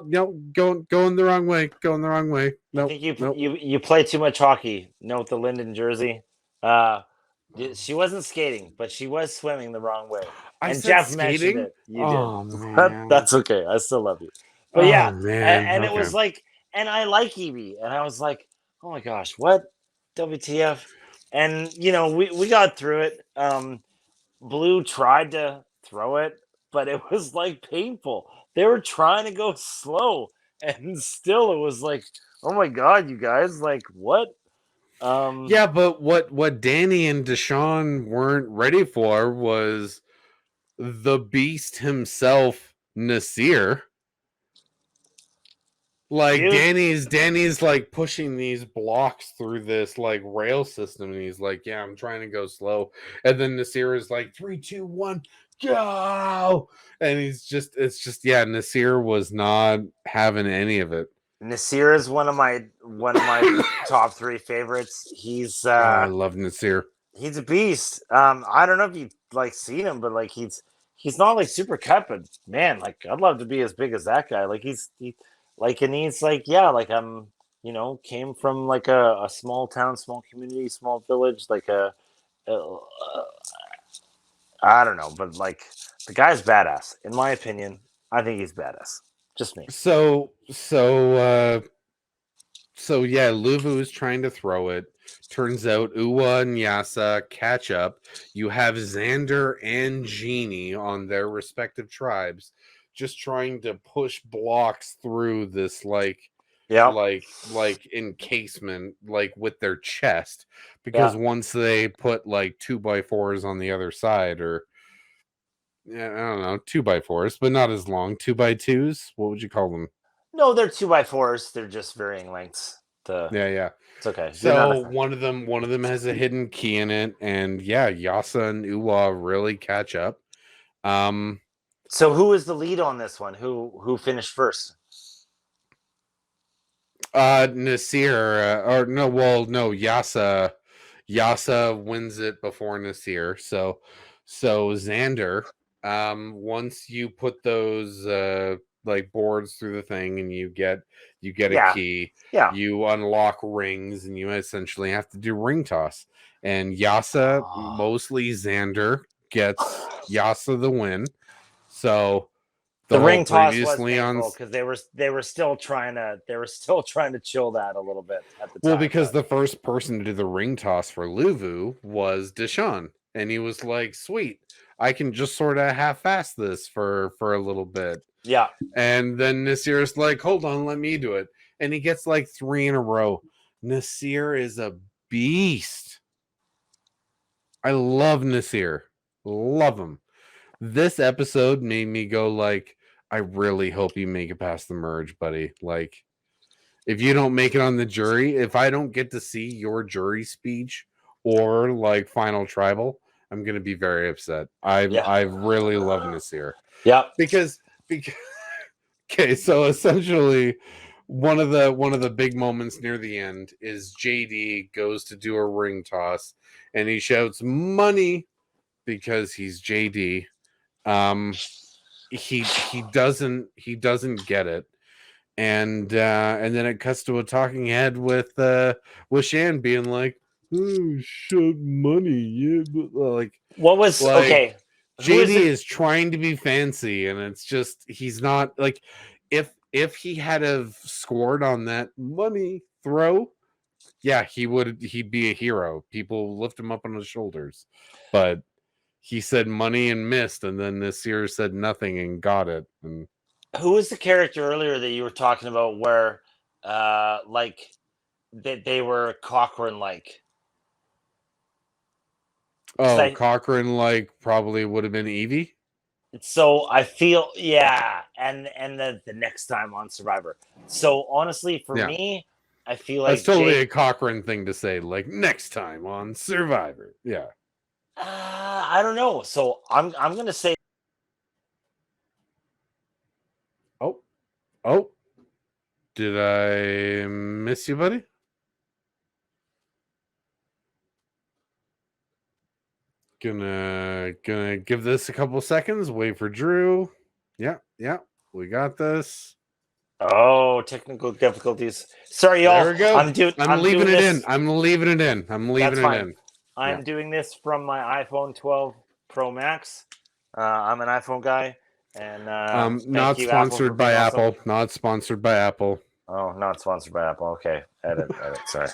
going the wrong way, going the wrong way. I Nope, think you nope. you you play too much hockey. Note the Linden jersey. Uh, she wasn't skating, but she was swimming the wrong way. I And said Jeff mentioned skating. it. You did. Oh man. That's okay. I still love you. But Oh yeah, man. and it Okay. was like, and I like Evie, and I was like, oh my gosh, what, WTF? And we got through it. Blue tried to throw it, but it was like painful. They were trying to go slow, and still it was like, oh my god, you guys, like what? Yeah, but what Danny and Deshaun weren't ready for was the beast himself, Nasir. Like, Dude, Danny's like pushing these blocks through this, like, rail system, and he's like, yeah, I'm trying to go slow. And then Nasir is like, 3, 2, 1, go. And it's just, yeah, Nasir was not having any of it. Nasir is one of my top three favorites. Oh, I love Nasir. He's a beast. I don't know if you like seen him, but like he's not like super cut, but man, like I'd love to be as big as that guy. Like and he's like, yeah, like I'm came from like a small town, small community, small village, like a I don't know, but like the guy's badass. In my opinion, I think he's badass. Just me. So yeah, Luvu is trying to throw it. Turns out Uwa and Yasa catch up. You have Xander and Genie on their respective tribes, just trying to push blocks through this, Yeah, like encasement, like, with their chest, yeah. because once they put like 2x4s on the other side, or, yeah, I don't know, 2x4s, but not as long, 2x2s. What would you call them? No, they're 2x4s. They're just varying lengths. Yeah. It's okay. You're not So a fan. one of them has a hidden key in it, and yeah, Yasa and Uwa really catch up. Um, So who is the lead on this one? Who finished first? Nasir, or no, well, no, Yasa wins it before Nasir. So Xander, once you put those like boards through the thing and you get a Yeah, key, yeah. you unlock rings and you essentially have to do ring toss. And Yasa, Oh. mostly Xander, gets Yasa the win. So the The whole ring toss previous was painful Leon's, because they were still trying to chill that a little bit at the well, time. because But the first person to do the ring toss for Luvu was Deshaun, and he was like, "Sweet, I can just sort of half-ass this for a little bit." yeah, And then Nasir's like, "Hold on, let me do it," and he gets like 3 in a row. Nasir is a beast. I love Nasir, love him. This episode made me go like, I really hope you make it past the merge, buddy. Like, if you don't make it on the jury, if I don't get to see your jury speech or like final tribal, I'm gonna be very upset. yeah, I really love Nasir yeah. because okay, so essentially one of the big moments near the end is JD goes to do a ring toss and he shouts money because he's JD. Um he doesn't get it, and then it cuts to a talking head with Shan being like, "Oh, shut money, yeah," What was like okay? Who is JD it? is trying to be fancy, and it's just he's not like if he had have scored on that money throw, yeah, he'd be a hero. People lift him up on his shoulders, but he said money and missed, and then Nasir said nothing and got it, and Who was the character earlier that you were talking about where, like they were Cochrane like? Because oh, I Cochrane like probably would have been Evie. so I feel yeah, and the next time on Survivor. So honestly, for Yeah, me, I feel that's like totally a Jade. Cochrane thing to say. Like next time on Survivor. Yeah. I don't know. So I'm gonna say Oh, oh, did I miss you, buddy? Gonna give this a couple seconds. Wait for Drew. Yeah, yeah, we got this. oh technical difficulties. Sorry, y'all. There we go. I'm doing I'm I'm leaving doing it in. this. I'm leaving it in. I'm That's leaving it fine. in. Yeah. I'm doing this from my iPhone 12 Pro Max. I'm an iPhone guy, and thank Not you Apple for sponsored by being awesome. Apple. Not sponsored by Apple. Oh, not sponsored by Apple. Okay, edit. Sorry.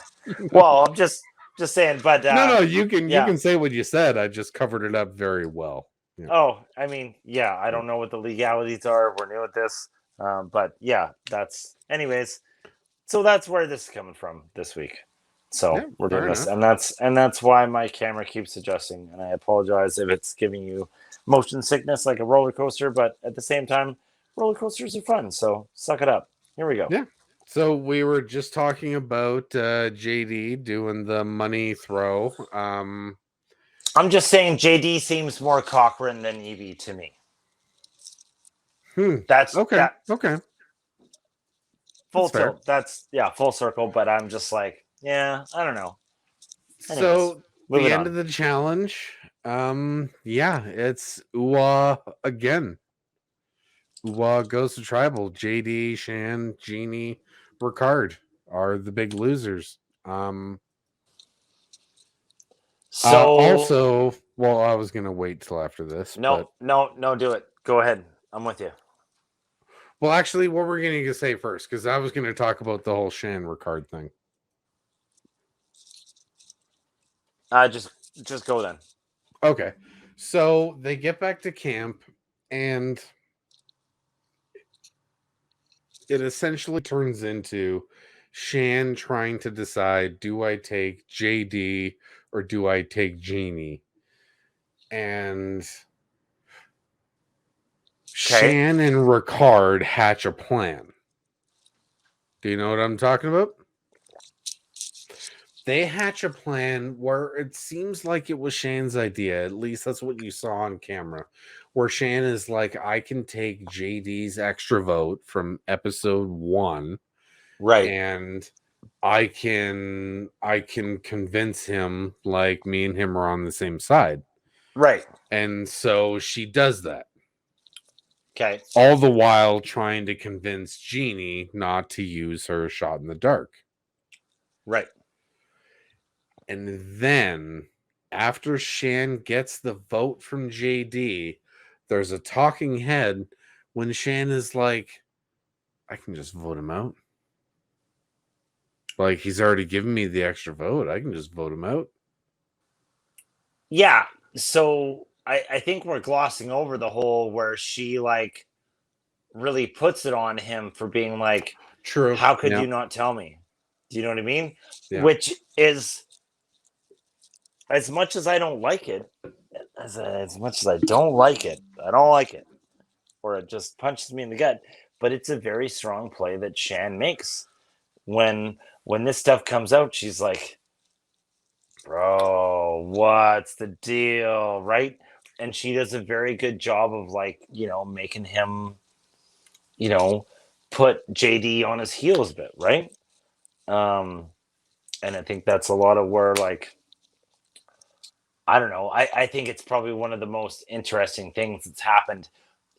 Well, I'm just saying, but No, you yeah. can say what you said. I just covered it up very well. Yeah. Oh, I mean, yeah. I don't know what the legalities are. We're new at this, but yeah. That's anyways. So that's where this is coming from this week. So Yeah, we're fair doing this, enough. and that's why my camera keeps adjusting. And I apologize if it's giving you motion sickness like a roller coaster, but at the same time, roller coasters are fun. So suck it up. Here we go. Yeah. So we were just talking about JD doing the money throw. I'm just saying, JD seems more Cochrane than Evie to me. Hmm. That's Okay. that Okay. full That's fair. tilt. That's yeah, full circle. But I'm just like, yeah, I don't know. Anyways, So the moving end on. of the challenge. Yeah, it's Uwa again. Uwa goes to tribal. JD, Shan, Jeannie, Ricard are the big losers. So Also, well, I was gonna wait till after this, no, but no, no, do it. Go ahead. I'm with you. well, actually, what we're gonna say first, because I was gonna talk about the whole Shan Ricard thing. Just go then. Okay, so they get back to camp, and it essentially turns into Shan trying to decide: do I take JD or do I take Jeannie? And Okay. Shan and Ricard hatch a plan. Do you know what I'm talking about? They hatch a plan where it seems like it was Shan's idea. At least that's what you saw on camera. where Shan is like, I can take JD's extra vote from episode 1 Right. and I can convince him like me and him are on the same side. Right. And so she does that. Okay. All the while trying to convince Jeannie not to use her shot in the dark. Right. And then after Shan gets the vote from JD, there's a talking head when Shan is like, I can just vote him out. Like, he's already given me the extra vote. I can just vote him out. Yeah. So I think we're glossing over the whole where she like really puts it on him for being like, True. how could Yeah. you not tell me? Do you know what I mean? Yeah. Which is, as much as I don't like it, as much as I don't like it, or it just punches me in the gut. But it's a very strong play that Shan makes when this stuff comes out. She's like, bro, what's the deal, right? And she does a very good job of like, making him, put JD on his heels a bit, right? And I think that's a lot of where, like, I don't know. I think it's probably one of the most interesting things that's happened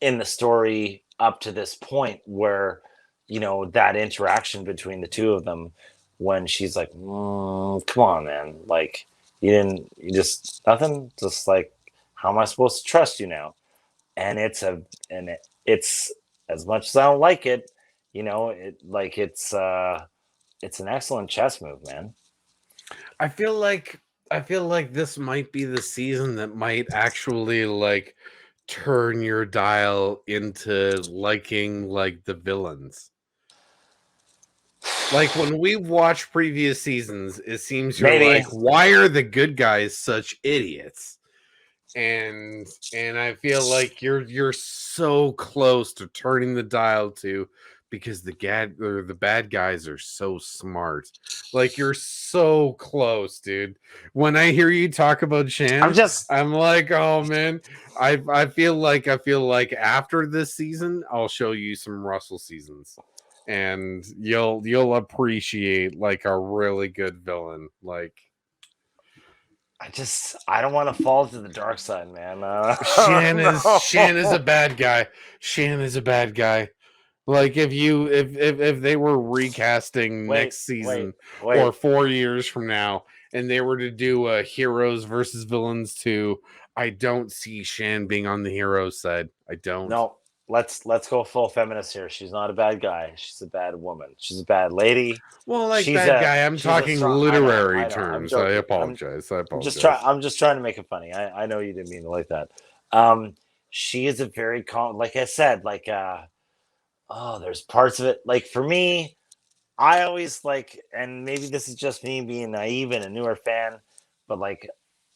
in the story up to this point, where, that interaction between the two of them, when she's like, come on, man. Like, you just, nothing. Just like, how am I supposed to trust you now? And it's as much as I don't like it, it's an excellent chess move, man. I feel like this might be the season that might actually like turn your dial into liking like the villains. Like when we watch previous seasons, it seems you're Maybe. like, why are the good guys such idiots? And I feel like you're so close to turning the dial to, because the bad guys are so smart. Like, you're so close, dude. When I hear you talk about Shan, I'm like, oh man, I feel like after this season, I'll show you some Russell seasons, and you'll appreciate like a really good villain. Like, I don't want to fall to the dark side, man. Shan is a bad guy. Shan is a bad guy. Like, if they were recasting next season or 4 years from now, and they were to do a heroes versus villains 2, I don't see Shan being on the heroes side. I don't. No, let's go full feminist here. She's not a bad guy. She's a bad woman. She's a bad lady. Well, like, bad guy, I'm talking literary terms. I apologize. I'm just trying to make it funny. I know you didn't mean it like that. She is a very like I said, like there's parts of it. Like, for me, I always like, and maybe this is just me being naive and a newer fan, but like,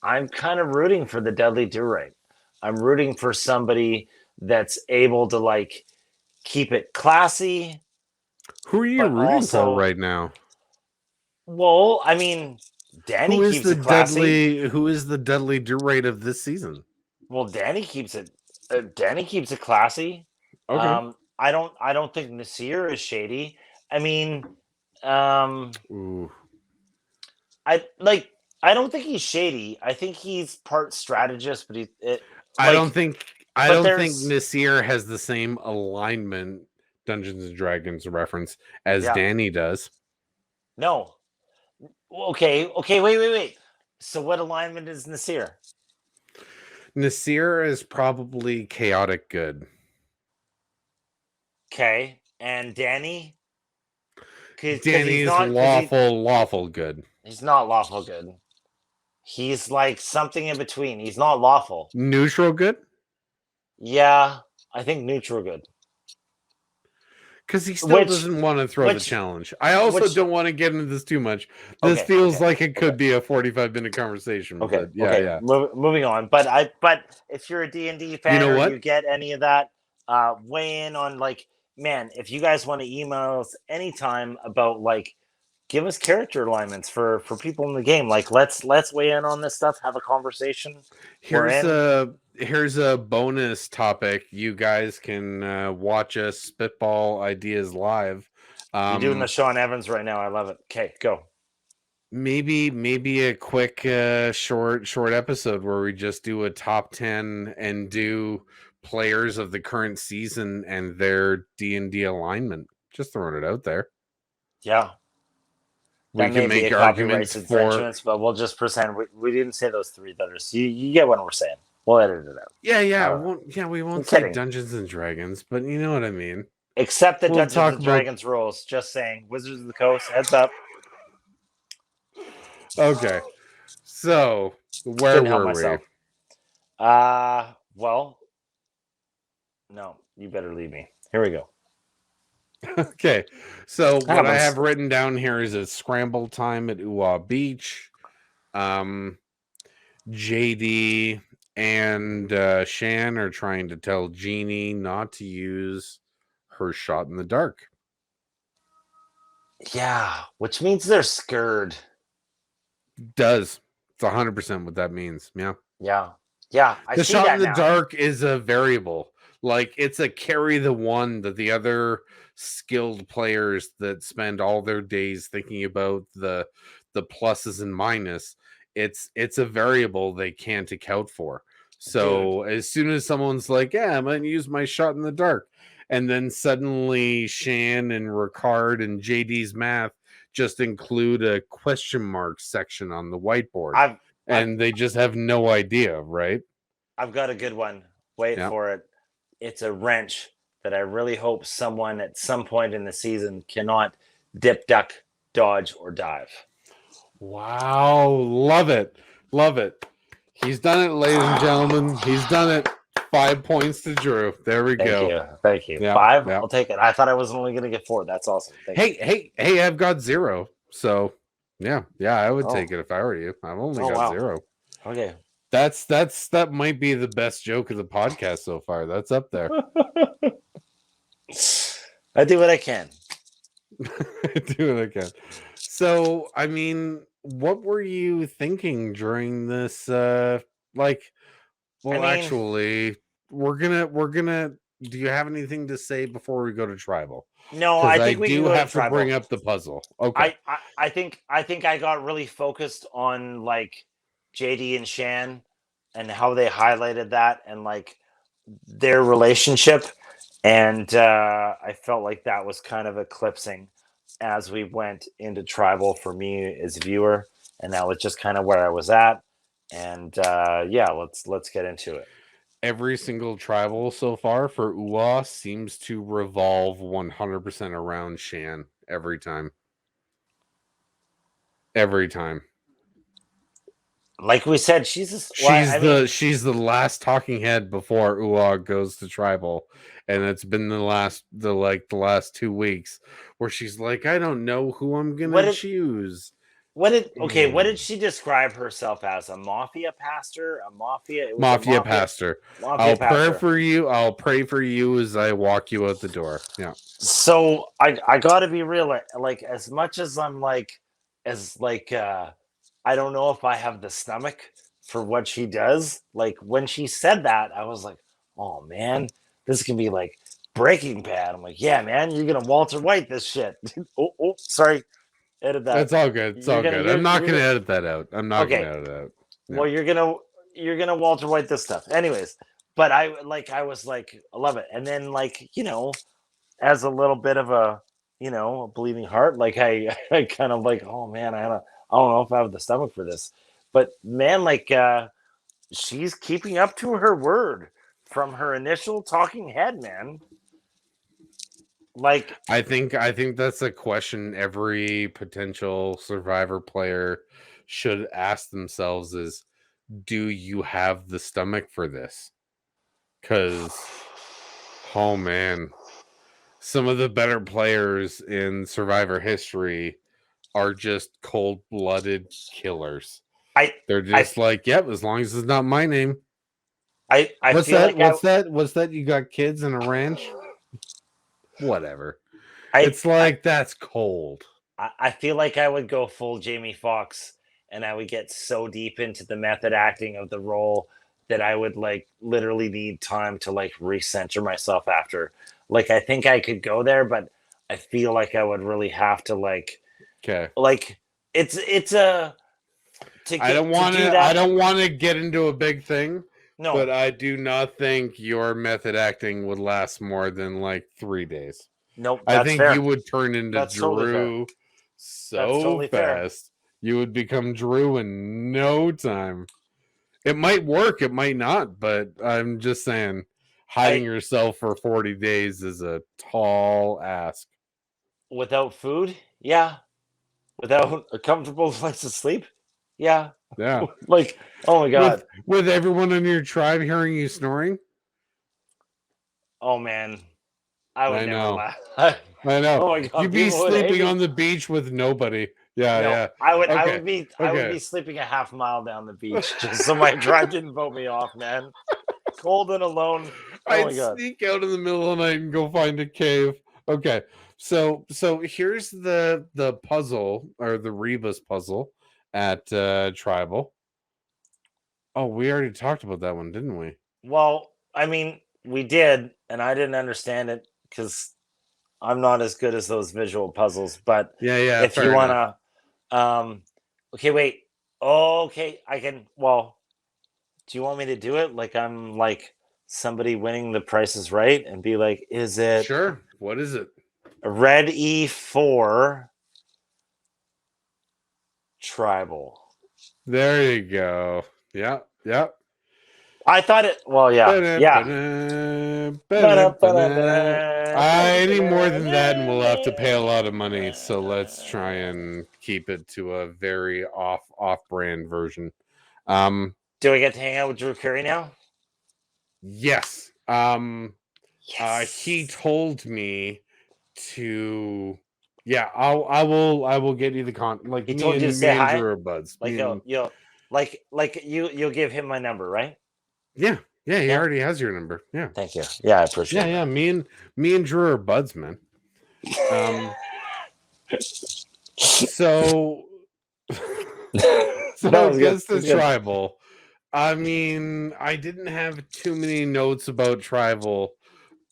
I'm kind of rooting for the Dudley Do-Right. I'm rooting for somebody that's able to like keep it classy. Who are you rooting for right now? Well, I mean, Danny keeps it classy. Who is the Dudley Do-Right of this season? Well, Danny keeps it. Danny keeps it classy. Okay. I don't think Nasir is shady. I mean, Ooh. I don't think he's shady. I think he's part strategist, but I don't think Nasir has the same alignment, Dungeons and Dragons reference, as Danny does. No. Okay, wait. So what alignment is Nasir? Nasir is probably chaotic good. Okay, and Danny? Danny's lawful good. He's not lawful good. He's like something in between. He's not lawful. Neutral good? Yeah, I think neutral good. Because he still doesn't want to throw the challenge. I also don't want to get into this too much. This feels like it could be a 45-minute conversation. Okay, but yeah. Moving on. But if you're a D&D fan, or you get any of that, weigh in on, like, man, if you guys want to email us anytime about, like, give us character alignments for people in the game. Like, let's weigh in on this stuff, have a conversation. Here's here's a bonus topic. You guys can watch us spitball ideas live. You're doing the Sean Evans right now. I love it. Okay, go. Maybe a quick short episode where we just do a top 10 and do players of the current season and their D&D alignment. Just throwing it out there. Yeah. We That may can be a make copyright arguments for infringement, but we'll just pretend we didn't say those three letters. You get what we're saying. We'll edit it out. we won't I'm say kidding. Dungeons and Dragons, but you know what I mean. Except the We'll Dungeons talk and about Dragons rules. Just saying. Wizards of the Coast, heads up. okay. So where Couldn't help were we? myself. Well, no, you better leave me. Here we go. Okay, so what I Happens. have written down here is a scramble time at Uwa Beach. JD and Shan are trying to tell Jeannie not to use her shot in the dark. Yeah, which means they're scared. Does it's 100% what that means. Yeah. Yeah. I The see shot that in the now. dark is a variable. Like it's a carry the one that the other skilled players that spend all their days thinking about the pluses and minus. It's a variable they can't account for. So as soon as someone's like, "Yeah, I'm gonna use my shot in the dark," and then suddenly Shan and Ricard and JD's math just include a question mark section on the whiteboard, I've and they just have no idea, right? I've got a good one. Wait Yeah. for it. It's a wrench that I really hope someone at some point in the season cannot dip, duck, dodge, or dive. Wow, love it. Love it. He's done it, ladies and gentlemen. He's done it. 5 points to Drew. There we go. Thank you. Yeah, 5? yeah. I'll take it. I thought I was only going to get 4. That's awesome. Thank you. Hey, I've got 0. So, yeah, I would Oh. take it if I were you. I've only got wow. 0. Okay. That might be the best joke of the podcast so far. That's up there. I do what I can. Do what I can. So, I mean, what were you thinking during this actually, we're gonna. Do you have anything to say before we go to tribal? No, I think we do can go have to tribal. bring up the puzzle. Okay. I think I got really focused on like JD and Shan and how they highlighted that and like their relationship, and I felt like that was kind of eclipsing as we went into tribal for me as a viewer, and that was just kind of where I was at. And let's get into it. Every single tribal so far for Uwa seems to revolve 100% around Shan every time. Every time. Like we said, she's the last talking head before Uwa goes to tribal, and it's been the last 2 weeks where she's like, I don't know who I'm gonna choose. What did she describe herself as? A mafia pastor? Mafia pastor. I'll pray for you. I'll pray for you as I walk you out the door. Yeah. So I gotta be real. Like as much as I'm like I don't know if I have the stomach for what she does. Like when she said that, I was like, oh man, this can be like Breaking Bad. I'm like, yeah, man, you're gonna Walter White this shit. oh, sorry. Edit that. It's all good. It's all good. I'm not gonna edit that out. I'm not gonna edit it out. Yeah. Well, you're gonna Walter White this stuff. Anyways, but I was like, I love it. And then like, as a little bit of a a bleeding heart, like I kind of like, oh man, I don't know if I have the stomach for this. But man, like she's keeping up to her word from her initial talking head, man. Like I think that's a question every potential Survivor player should ask themselves is, do you have the stomach for this? Because oh man, some of the better players in Survivor history are just cold-blooded killers. They're just like, yep, as long as it's not my name. What's that? You got kids in a ranch? Whatever. That's cold. I feel like I would go full Jamie Foxx and I would get so deep into the method acting of the role that I would like literally need time to like recenter myself after. Like I think I could go there, but I feel like I would really have to Okay. like it's a to do I that. don't want to get into a big thing, but No, I do not think your method acting would last more than like 3 days. nope, I that's think you fair. would turn into That's totally fair. Drew That's so totally fair. fast. You would become Drew in no time. It might work, it might not, but I'm just saying hiding I yourself for 40 days is a tall ask. without food, yeah. Without a comfortable place to sleep, yeah. Yeah. Like, oh my god. With everyone in your tribe hearing you snoring? Oh man, I would I never know. laugh. I know. Oh my god, You'd be people would hate sleeping me. on the beach with nobody. Yeah, No, yeah. I Okay. would be Okay. sleeping a half mile down the beach just so my tribe didn't vote me off, man. Cold and alone. Oh I'd my god. sneak out in the middle of the night and go find a cave. Okay. So here's the puzzle, or the Reba's puzzle at Tribal. Oh, we already talked about that one, didn't we? Well, I mean, we did, and I didn't understand it because I'm not as good as those visual puzzles. But Yeah, yeah, if you fair enough. wanna, okay, wait. Okay, I can. Well, do you want me to do it? Like I'm like somebody winning the Price is Right and be like, is it Sure. What is it? red E4 tribal? There you go. Yeah, yeah. I thought it. Well, yeah, yeah. Any more than that, and we'll have to pay a lot of money. So let's try and keep it to a very off brand version. Do I get to hang out with Drew Carey now? Yes. He Yes. told me to. Yeah, I will get you the like He told you to say me and hi. Drew are buds. Like you'll give him my number, right? Yeah, yeah, he Yeah. already has your number. Yeah. Thank you. Yeah, I Yeah, appreciate yeah. that. Me and Drew are buds, man. So That so was good. against That the was good. tribal. I mean, I didn't have too many notes about tribal,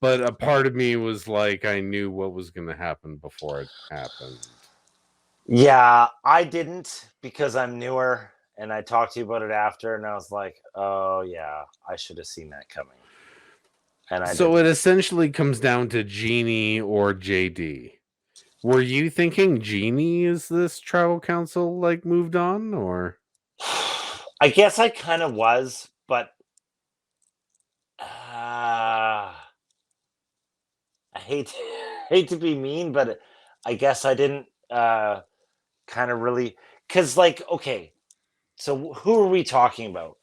but a part of me was like, I knew what was going to happen before it happened. Yeah, I didn't because I'm newer and I talked to you about it after and I was like, "Oh yeah, I should have seen that coming." And I So it didn't. essentially comes down to Genie or JD. Were you thinking Genie is this tribal council like moved on, or I guess I kind of was, but I hate hate to be mean, but I guess I didn't kind of really cuz like okay, so who are we talking about?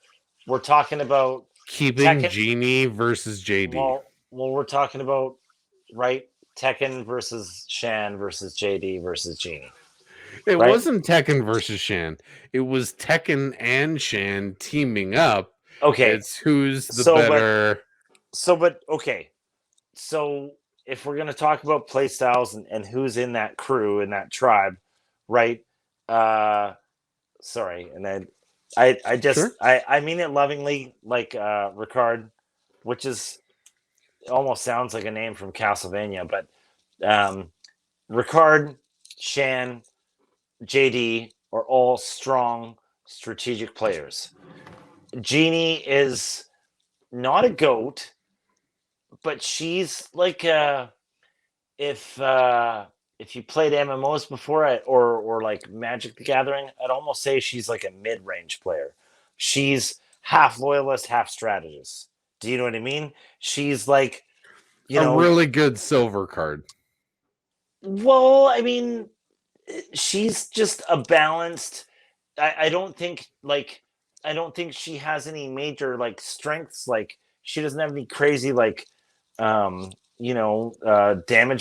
We're talking about keeping Tekken. Genie versus JD? Well, we're talking about right Tekken versus Shan versus JD versus Genie, It right? wasn't Tekken versus Shan. It was Tekken and Shan teaming up. Okay, It's who's the so better. but okay, so if we're gonna talk about play styles and who's in that crew in that tribe, right? Uh, sorry, and then I just Sure. I mean it lovingly, like Ricard, which is almost sounds like a name from Castlevania, but Ricard, Shan, JD are all strong strategic players. Jeannie is not a goat, but she's like if if you played MMOs before or like Magic the Gathering, I'd almost say she's like a mid-range player. She's half loyalist, half strategist. Do you know what I mean? She's like, you A know, really good silver card. well, I mean, she's just a balanced. I don't think like I don't think she has any major like strengths. Like she doesn't have any crazy like damage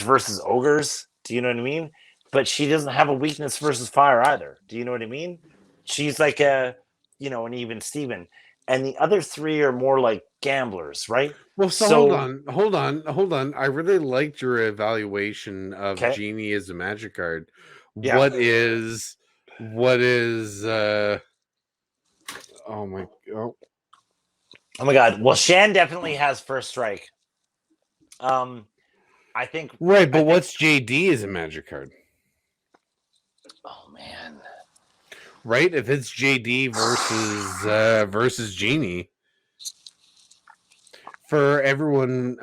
versus ogres. Do you know what I mean? But she doesn't have a weakness versus fire either. Do you know what I mean? She's like an even Steven. And the other three are more like gamblers, right? Well, so So hold on. I really liked your evaluation of okay. Genie as a magic card. Yeah. What is oh my oh Oh my god. Well, Shan definitely has first strike. Um, I think. Right, I but think. what's JD as a magic card? Oh man. Right? If it's JD versus Genie, for everyone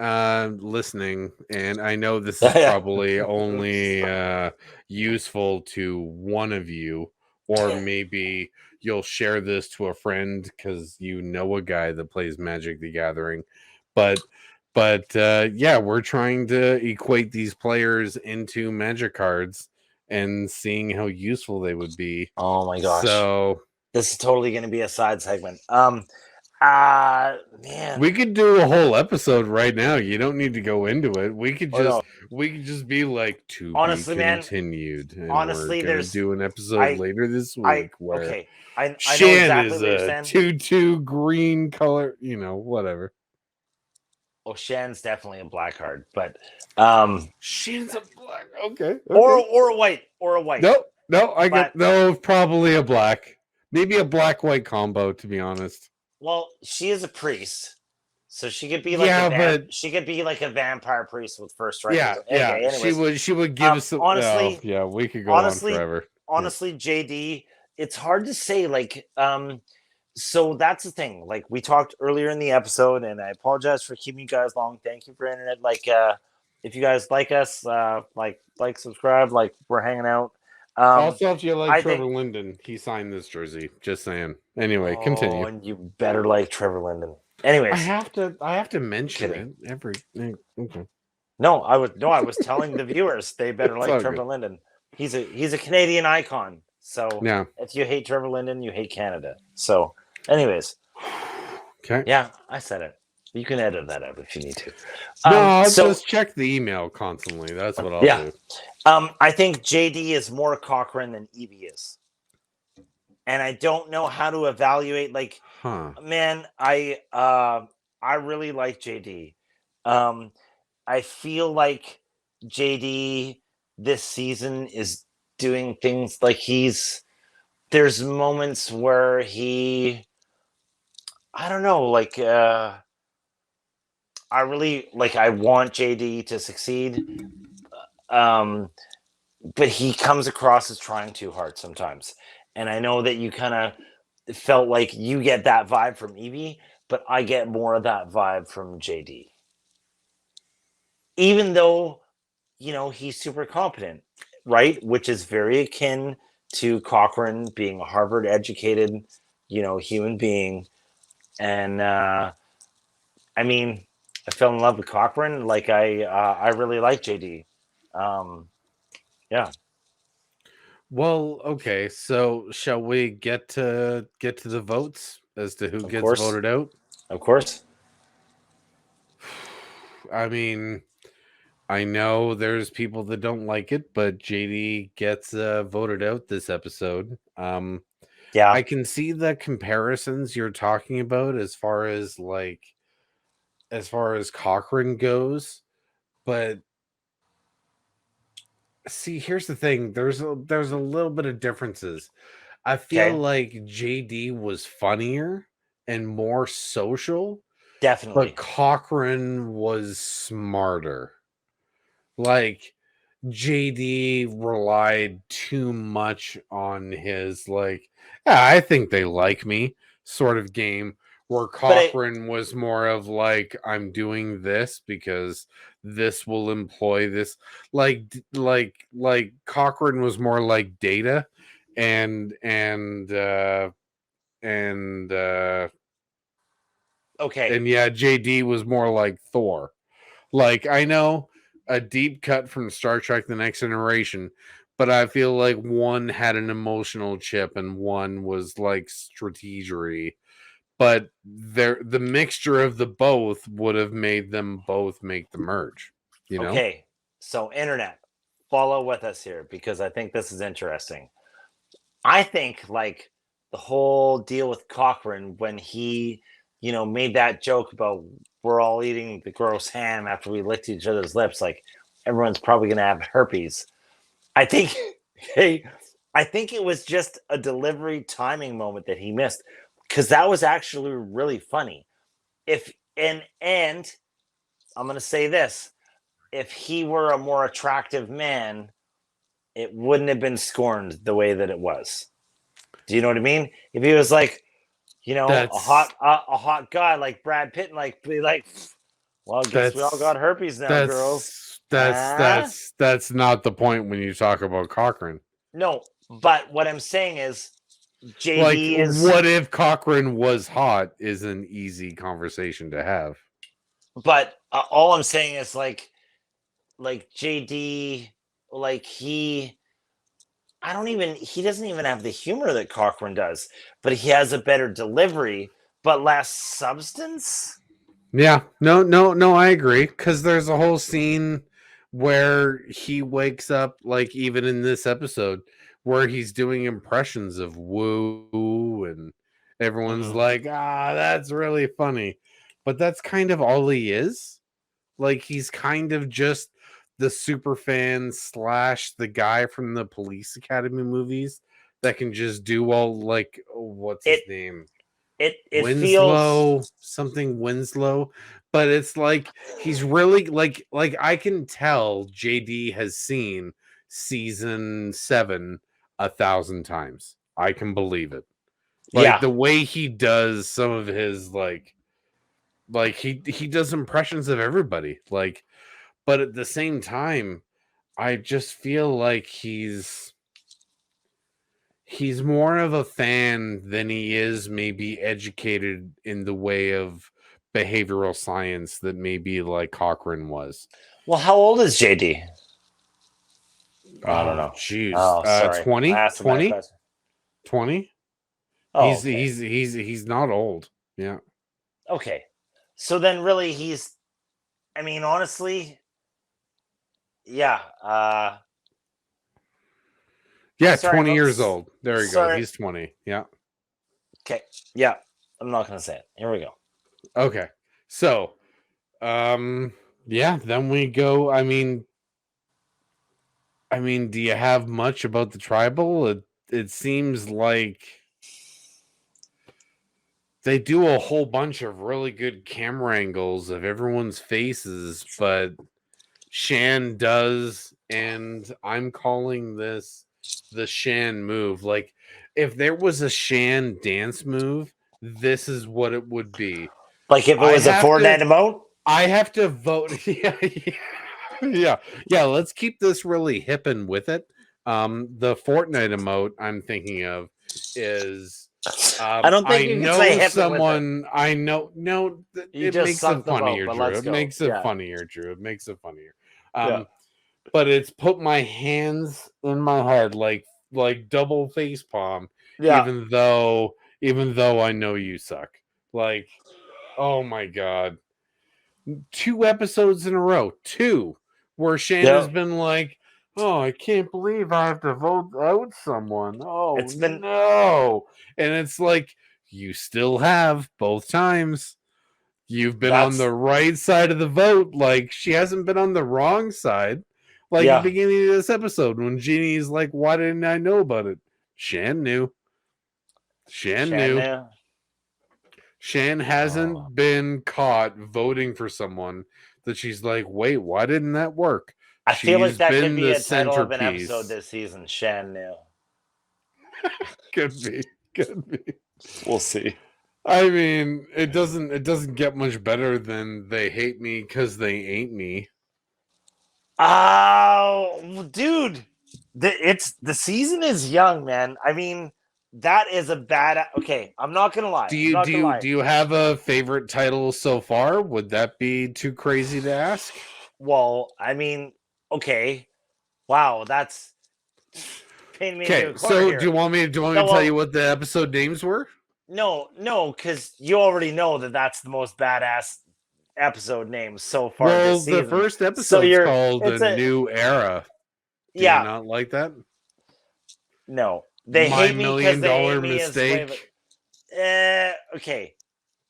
listening, and I know this is Yeah. probably only useful to one of you, or maybe you'll share this to a friend because you know a guy that plays Magic the Gathering. But yeah, we're trying to equate these players into Magic cards and seeing how useful they would be. Oh my gosh. So This is totally going to be a side segment. Man. we could do a whole episode right now. You don't need to go into it. Oh no. We could just be like to be Honestly, man. continued, and we're Honestly, gonna there's do an episode I later this I week where okay. I know Shan exactly is what you're a saying. 2/2 green color, whatever. Oh, Shan's definitely a black card, but Shan's a black. Okay, or a white or a white. No, I But get no, probably a black, maybe a black white combo. To be honest, well, she is a priest, so she could be like yeah, but she could be like a vampire priest with first strike. yeah, Okay, anyways, she would give us some. Oh, honestly, yeah, we could go on honestly, forever. Yeah. honestly, JD, it's hard to say. So that's the thing. Like we talked earlier in the episode, and I apologize for keeping you guys long. Thank you for internet. If you guys like us, subscribe. Like we're hanging out. Also, if you like I Trevor think. Linden, he signed this jersey. Just saying. Anyway, Oh, continue. and you better like Trevor Linden. Anyways, I have to mention kidding. it every. Okay, I was telling the viewers they better it's like all Trevor good. Linden. He's a Canadian icon. So Yeah. if you hate Trevor Linden, you hate Canada. So, anyways, Okay. yeah, I said it. You can edit that out if you need to. No, I'll So just check the email constantly. That's what I'll yeah, do. I think JD is more Cochrane than Evie is, and I don't know how to evaluate. Like, Huh. man, I really like JD. I feel like JD this season is doing things like there's moments where I don't know, I really I want JD to succeed. Um but he comes across as trying too hard sometimes. And I know that you kind of felt like you get that vibe from Evie, but I get more of that vibe from JD. Even though he's super competent, right? Which is very akin to Cochrane being a Harvard educated, human being. And I mean, I fell in love with Cochrane. I really like JD. Yeah. Well, okay. So, shall we get to the votes as to who Of gets course. voted out? Of course. I mean, I know there's people that don't like it, but JD gets voted out this episode. Yeah. I can see the comparisons you're talking about as far as Cochrane goes, but see, here's the thing. There's a little bit of differences. I feel Okay. like JD was funnier and more social, but Definitely. Cochrane was smarter. Like JD relied too much on his yeah, I think they like me sort of game, where But I Cochrane was more of like, I'm doing this because this will employ this. Like Cochrane was more like Data, and and uh okay. and yeah, JD was more like Thor. Like, I know a deep cut from Star Trek The Next Generation, but I feel like one had an emotional chip and one was like strategery. But the mixture of the both would have made them both make the merge, you know? Okay. So internet, follow with us here because I think this is interesting. I think the whole deal with Cochrane when he, made that joke about we're all eating the gross ham after we licked each other's lips, like everyone's probably gonna have herpes. I think hey, I think it was just a delivery timing moment that he missed because that was actually really funny. and I'm gonna say this: if he were a more attractive man, it wouldn't have been scorned the way that it was. Do you know what I mean? If he was like, That's a hot guy like Brad Pitt, and like be like, well, I guess we all that's got herpes now, girls. Ah, that's not the point when you talk about Cochrane. no. But what I'm saying is, Like, JD is. what if Cochrane was hot is an easy conversation to have. But all I'm saying is like JD, like I don't even he doesn't even have the humor that Cochran does, but he has a better delivery, but less substance. Yeah, no, I agree. Because there's a whole scene where he wakes up, like even in this episode, where he's doing impressions of Woo, and everyone's Mm-hmm. like, that's really funny. But that's kind of all he is. Like, he's kind of just the super fan slash the guy from the Police Academy movies that can just do all, like, what's his It name? it feels Winslow, something Winslow, but it's like he's really like I can tell JD has seen season 7 1,000 times. I can believe it. Like yeah. the way he does some of his like he does impressions of everybody. Like, but at the same time, I just feel like he's more of a fan than he is maybe educated in the way of behavioral science that maybe like Cochrane was. Well, how old is JD? I don't Oh, know. jeez. Oh, sorry. I 20, asked a bad 20, question. 20. Oh, He's okay. he's he's he's not old. Yeah. Okay. So then really he's I mean, honestly, yeah. Yeah, Sorry, 20 years old. There you go. sorry. He's 20. Yeah. Okay. Yeah. I'm not gonna say it. Here we go. Okay. So, yeah, then we go. I mean, do you have much about the tribal? It seems like they do a whole bunch of really good camera angles of everyone's faces, but Shan does, and I'm calling this the Shan move. Like, if there was a Shan dance move, this is what it would be. Like if it I was a have Fortnite to emote? I have to vote. Yeah, yeah. Let's keep this really hip and with it. The Fortnite emote I'm thinking of is I don't think I you can say know hip it with it. someone. I know. No, You it just makes it sunk the boat, funnier, but Drew. let's It go. makes it Yeah. funnier, Drew. It makes it funnier. Yeah. But it's put my hands in my head like double face palm, Yeah. even though I know you suck. Like, oh my god, 2 episodes in a row, where Yeah. Shanna's been like, "Oh, I can't believe I have to vote out someone. Oh It's been no!" And it's like you still have both times. You've been on that's the right side of the vote. Like, she hasn't been on the wrong side. Like at the yeah. beginning of this episode, when Jeannie's like, "Why didn't I know about it?" Shan knew. Shan knew. Shanna. Shan Oh. hasn't been caught voting for someone that she's like, wait, why didn't that work? I feel like She's that could been be the a title of an episode centerpiece. this season. Shan knew. Could be, could be. We'll see. I mean, it doesn't get much better than they hate me because they ain't me. Oh, dude, the season is young, man. I mean, that is a bad. Okay, I'm not gonna lie. Do I'm you not do gonna you lie. do you have a favorite title so far? Would that be too crazy to ask? Well, I mean, okay. Wow, that's painting me into Okay, a corner so here. do you want me No, to tell you well, what the episode names were? no, because you already know that that's the most badass episode name so far Well, this the season. first So episode's you're, called A it's a, New Era. Do you yeah, not like that? no. They My hate me because Million they hate Dollar me as way, but, Mistake. okay.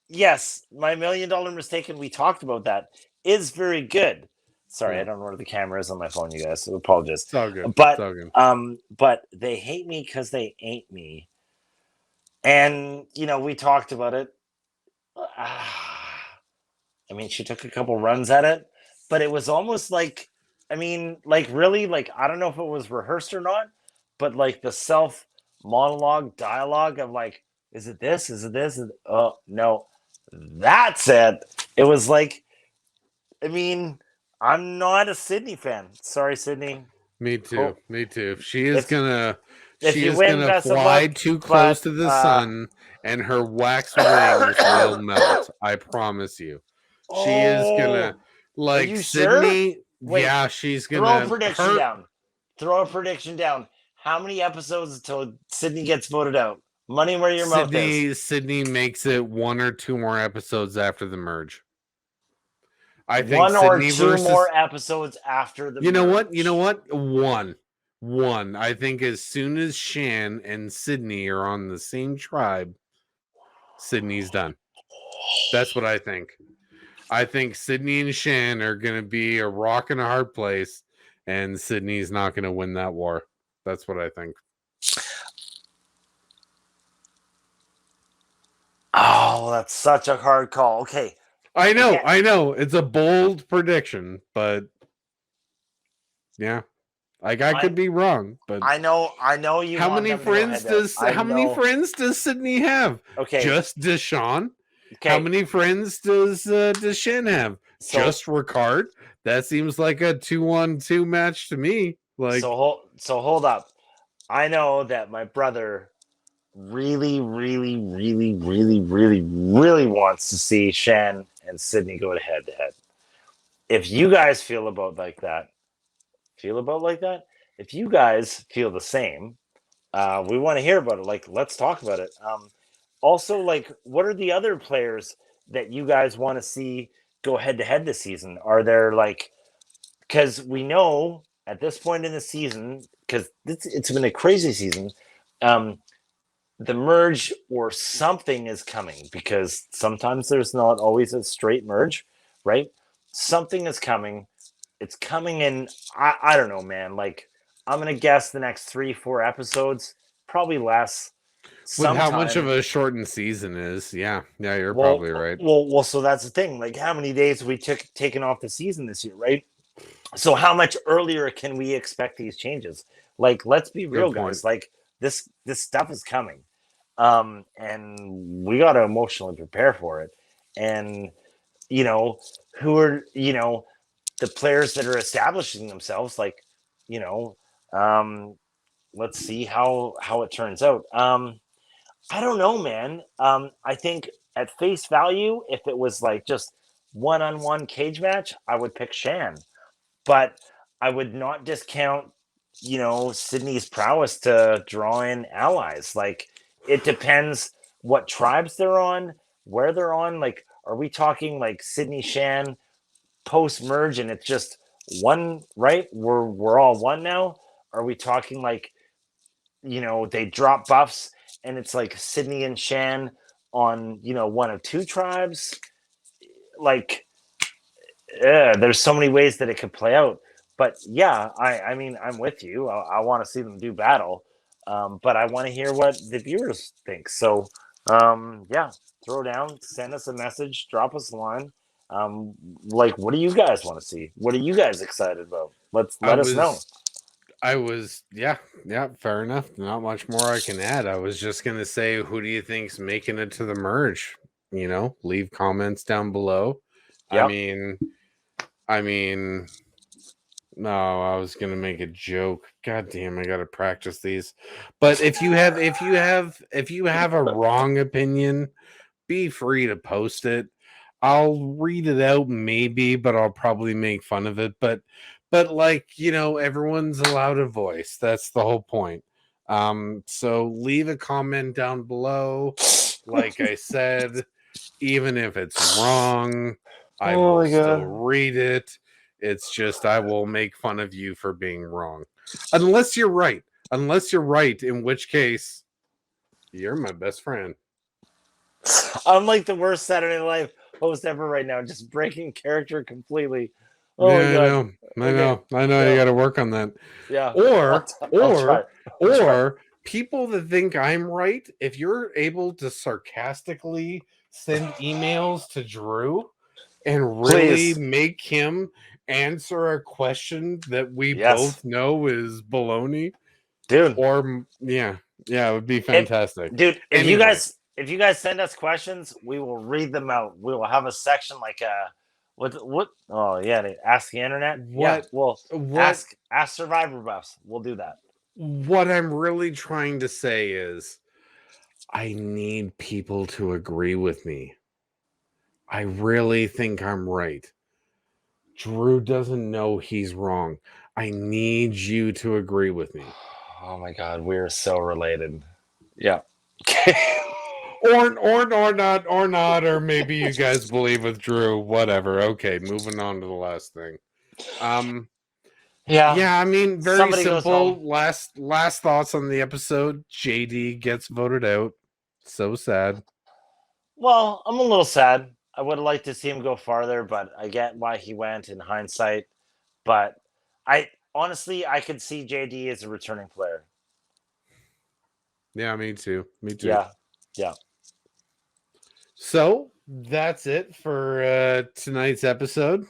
Yes, my $1 million mistake, and we talked about that, is very good. Sorry, I Yeah, don't know where the camera is on my phone, you guys. So apologize. it's all good. It's But all good. but they hate me because they ain't me. And we talked about it. I mean, she took a couple runs at it, but it was almost like, I mean, like really, like I don't know if it was rehearsed or not, but like the self monologue dialogue of like, is it this? Is it this? Oh no, that's it. It was like, I mean, I'm not a Sydney fan. Sorry, Sydney. Me too. Hope Me too. if if She you is win, gonna best of fly luck. too close But to the sun and her wax wings will melt. I promise you. She is gonna oh, are like you sure? Sydney. Wait, Yeah, she's throw a gonna prediction her down. Throw a prediction down. How many episodes until Sydney gets voted out? Money where your mouth is. Sydney makes it one or two more episodes after the merge. I think One or Sydney two more versus episodes after the you know what? You know merge. what? One. One. I think as soon as Shan and Sydney are on the same tribe, Sydney's done. That's what I think. I think Sydney and Shan are going to be a rock and a hard place, and Sydney's not going to win that war. That's what I think. Oh, that's such a hard call. Okay. I Yeah. know. It's a bold prediction, but yeah, like I could I be wrong. But I know you want them to go head to head. I how many know. friends does Sydney have? Okay. Just Deshaun? How Okay. many friends does Shan have? So Just Ricard? That seems like a 2-on-2 match to me. Like so hold up. I know that my brother really, really, really, really, really, really wants to see Shan and Sydney go head to head. If you guys feel about like that, if you guys feel the same, we want to hear about it. Like, let's talk about it. Also, like, what are the other players that you guys want to see go head to head this season? Are there like, because we know at this point in the season, because it's been a crazy season. Um, the merge or something is coming because sometimes there's not always a straight merge, right? Something is coming. It's coming in. I don't know, man. Like I'm gonna guess the next 3-4 episodes, probably less. with how much of Sometime. a shortened season is, yeah, you're Well, probably right. So that's the thing. Like, how many days we took taken off the season this year, right? So how much earlier can we expect these changes? Like, let's be Good real, point. guys. Like this stuff is coming, and we got to emotionally prepare for it. And you know, who are the players that are establishing themselves? Like, you know, um, let's see how it turns out. I don't know, man. I think at face value, if it was like just one-on-one cage match, I would pick Shan, but I would not discount, Sydney's prowess to draw in allies. Like it depends what tribes they're on, where they're on. Like, are we talking like Sydney Shan post merge and it's just one, right? We're all one now. Are we talking like they drop buffs and it's like Sydney and Shan on one of two tribes? Like yeah, there's so many ways that it could play out. But yeah, I mean, I'm with you. I want to see them do battle, but I want to hear what the viewers think. So yeah, throw down, send us a message, drop us a line. Um, like, what do you guys want to see? What are you guys excited about? I Let us know. was yeah, fair enough. Not much more I can add. I was just gonna say, who do you think's making it to the merge? Leave comments down below. I Yep. mean, I mean, no, I was gonna make a joke. God damn, I gotta practice these. But if you have a wrong opinion, be free to post it. I'll read it out maybe, but I'll probably make fun of it. But like, everyone's allowed a voice. That's the whole point. So leave a comment down below. Like I said, even if it's wrong, I Oh will my still god. read it. It's just I will make fun of you for being wrong. Unless you're right. Unless you're right, in which case you're my best friend. I'm like the worst Saturday Night Live host ever right now, just breaking character completely. Oh my Yeah, I god. know. Okay. I know you Yeah. got to work on that. Yeah. Or I'll try. or I'll try. or people that think I'm right, if you're able to sarcastically send emails to Drew and really Please. make him answer a question that we Yes. both know is baloney. Dude. Or yeah, it would be fantastic. If Anyway, you guys send us questions, we will read them out. We will have a section like what oh yeah, ask the internet. Yeah, what we'll what ask survivor buffs. We'll do that. what I'm really trying to say is I need people to agree with me. I really think I'm right. Drew doesn't know he's wrong. I need you to agree with me. Oh my god, we're so related. Yeah. Or not, or maybe you guys believe with Drew. Whatever. Okay, moving on to the last thing. Yeah, I mean, very Somebody goes home. simple. Last thoughts on the episode. JD gets voted out. So sad. Well, I'm a little sad. I would have liked to see him go farther, but I get why he went in hindsight. But I honestly, I could see JD as a returning player. Yeah, me too. Yeah, yeah. So that's it for tonight's episode.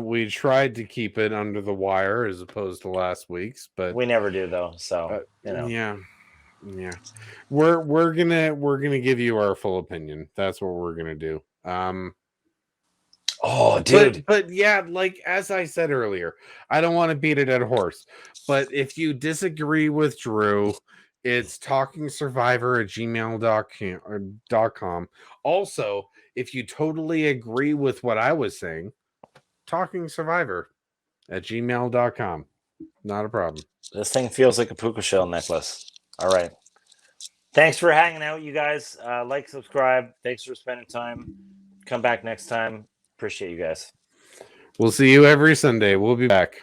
We tried to keep it under the wire as opposed to last week's, but We never do though, so you know. yeah. We're gonna give you our full opinion. That's what we're gonna do. Oh, dude. But yeah, like as I said earlier, I don't want to beat a dead horse. But if you disagree with Drew, it's talkingsurvivor@gmail.com. Also, if you totally agree with what I was saying, talkingsurvivor@gmail.com. Not a problem. This thing feels like a puka shell necklace. All right. Thanks for hanging out, you guys. Like, subscribe. Thanks for spending time. Come back next time. Appreciate you guys. We'll see you every Sunday. We'll be back.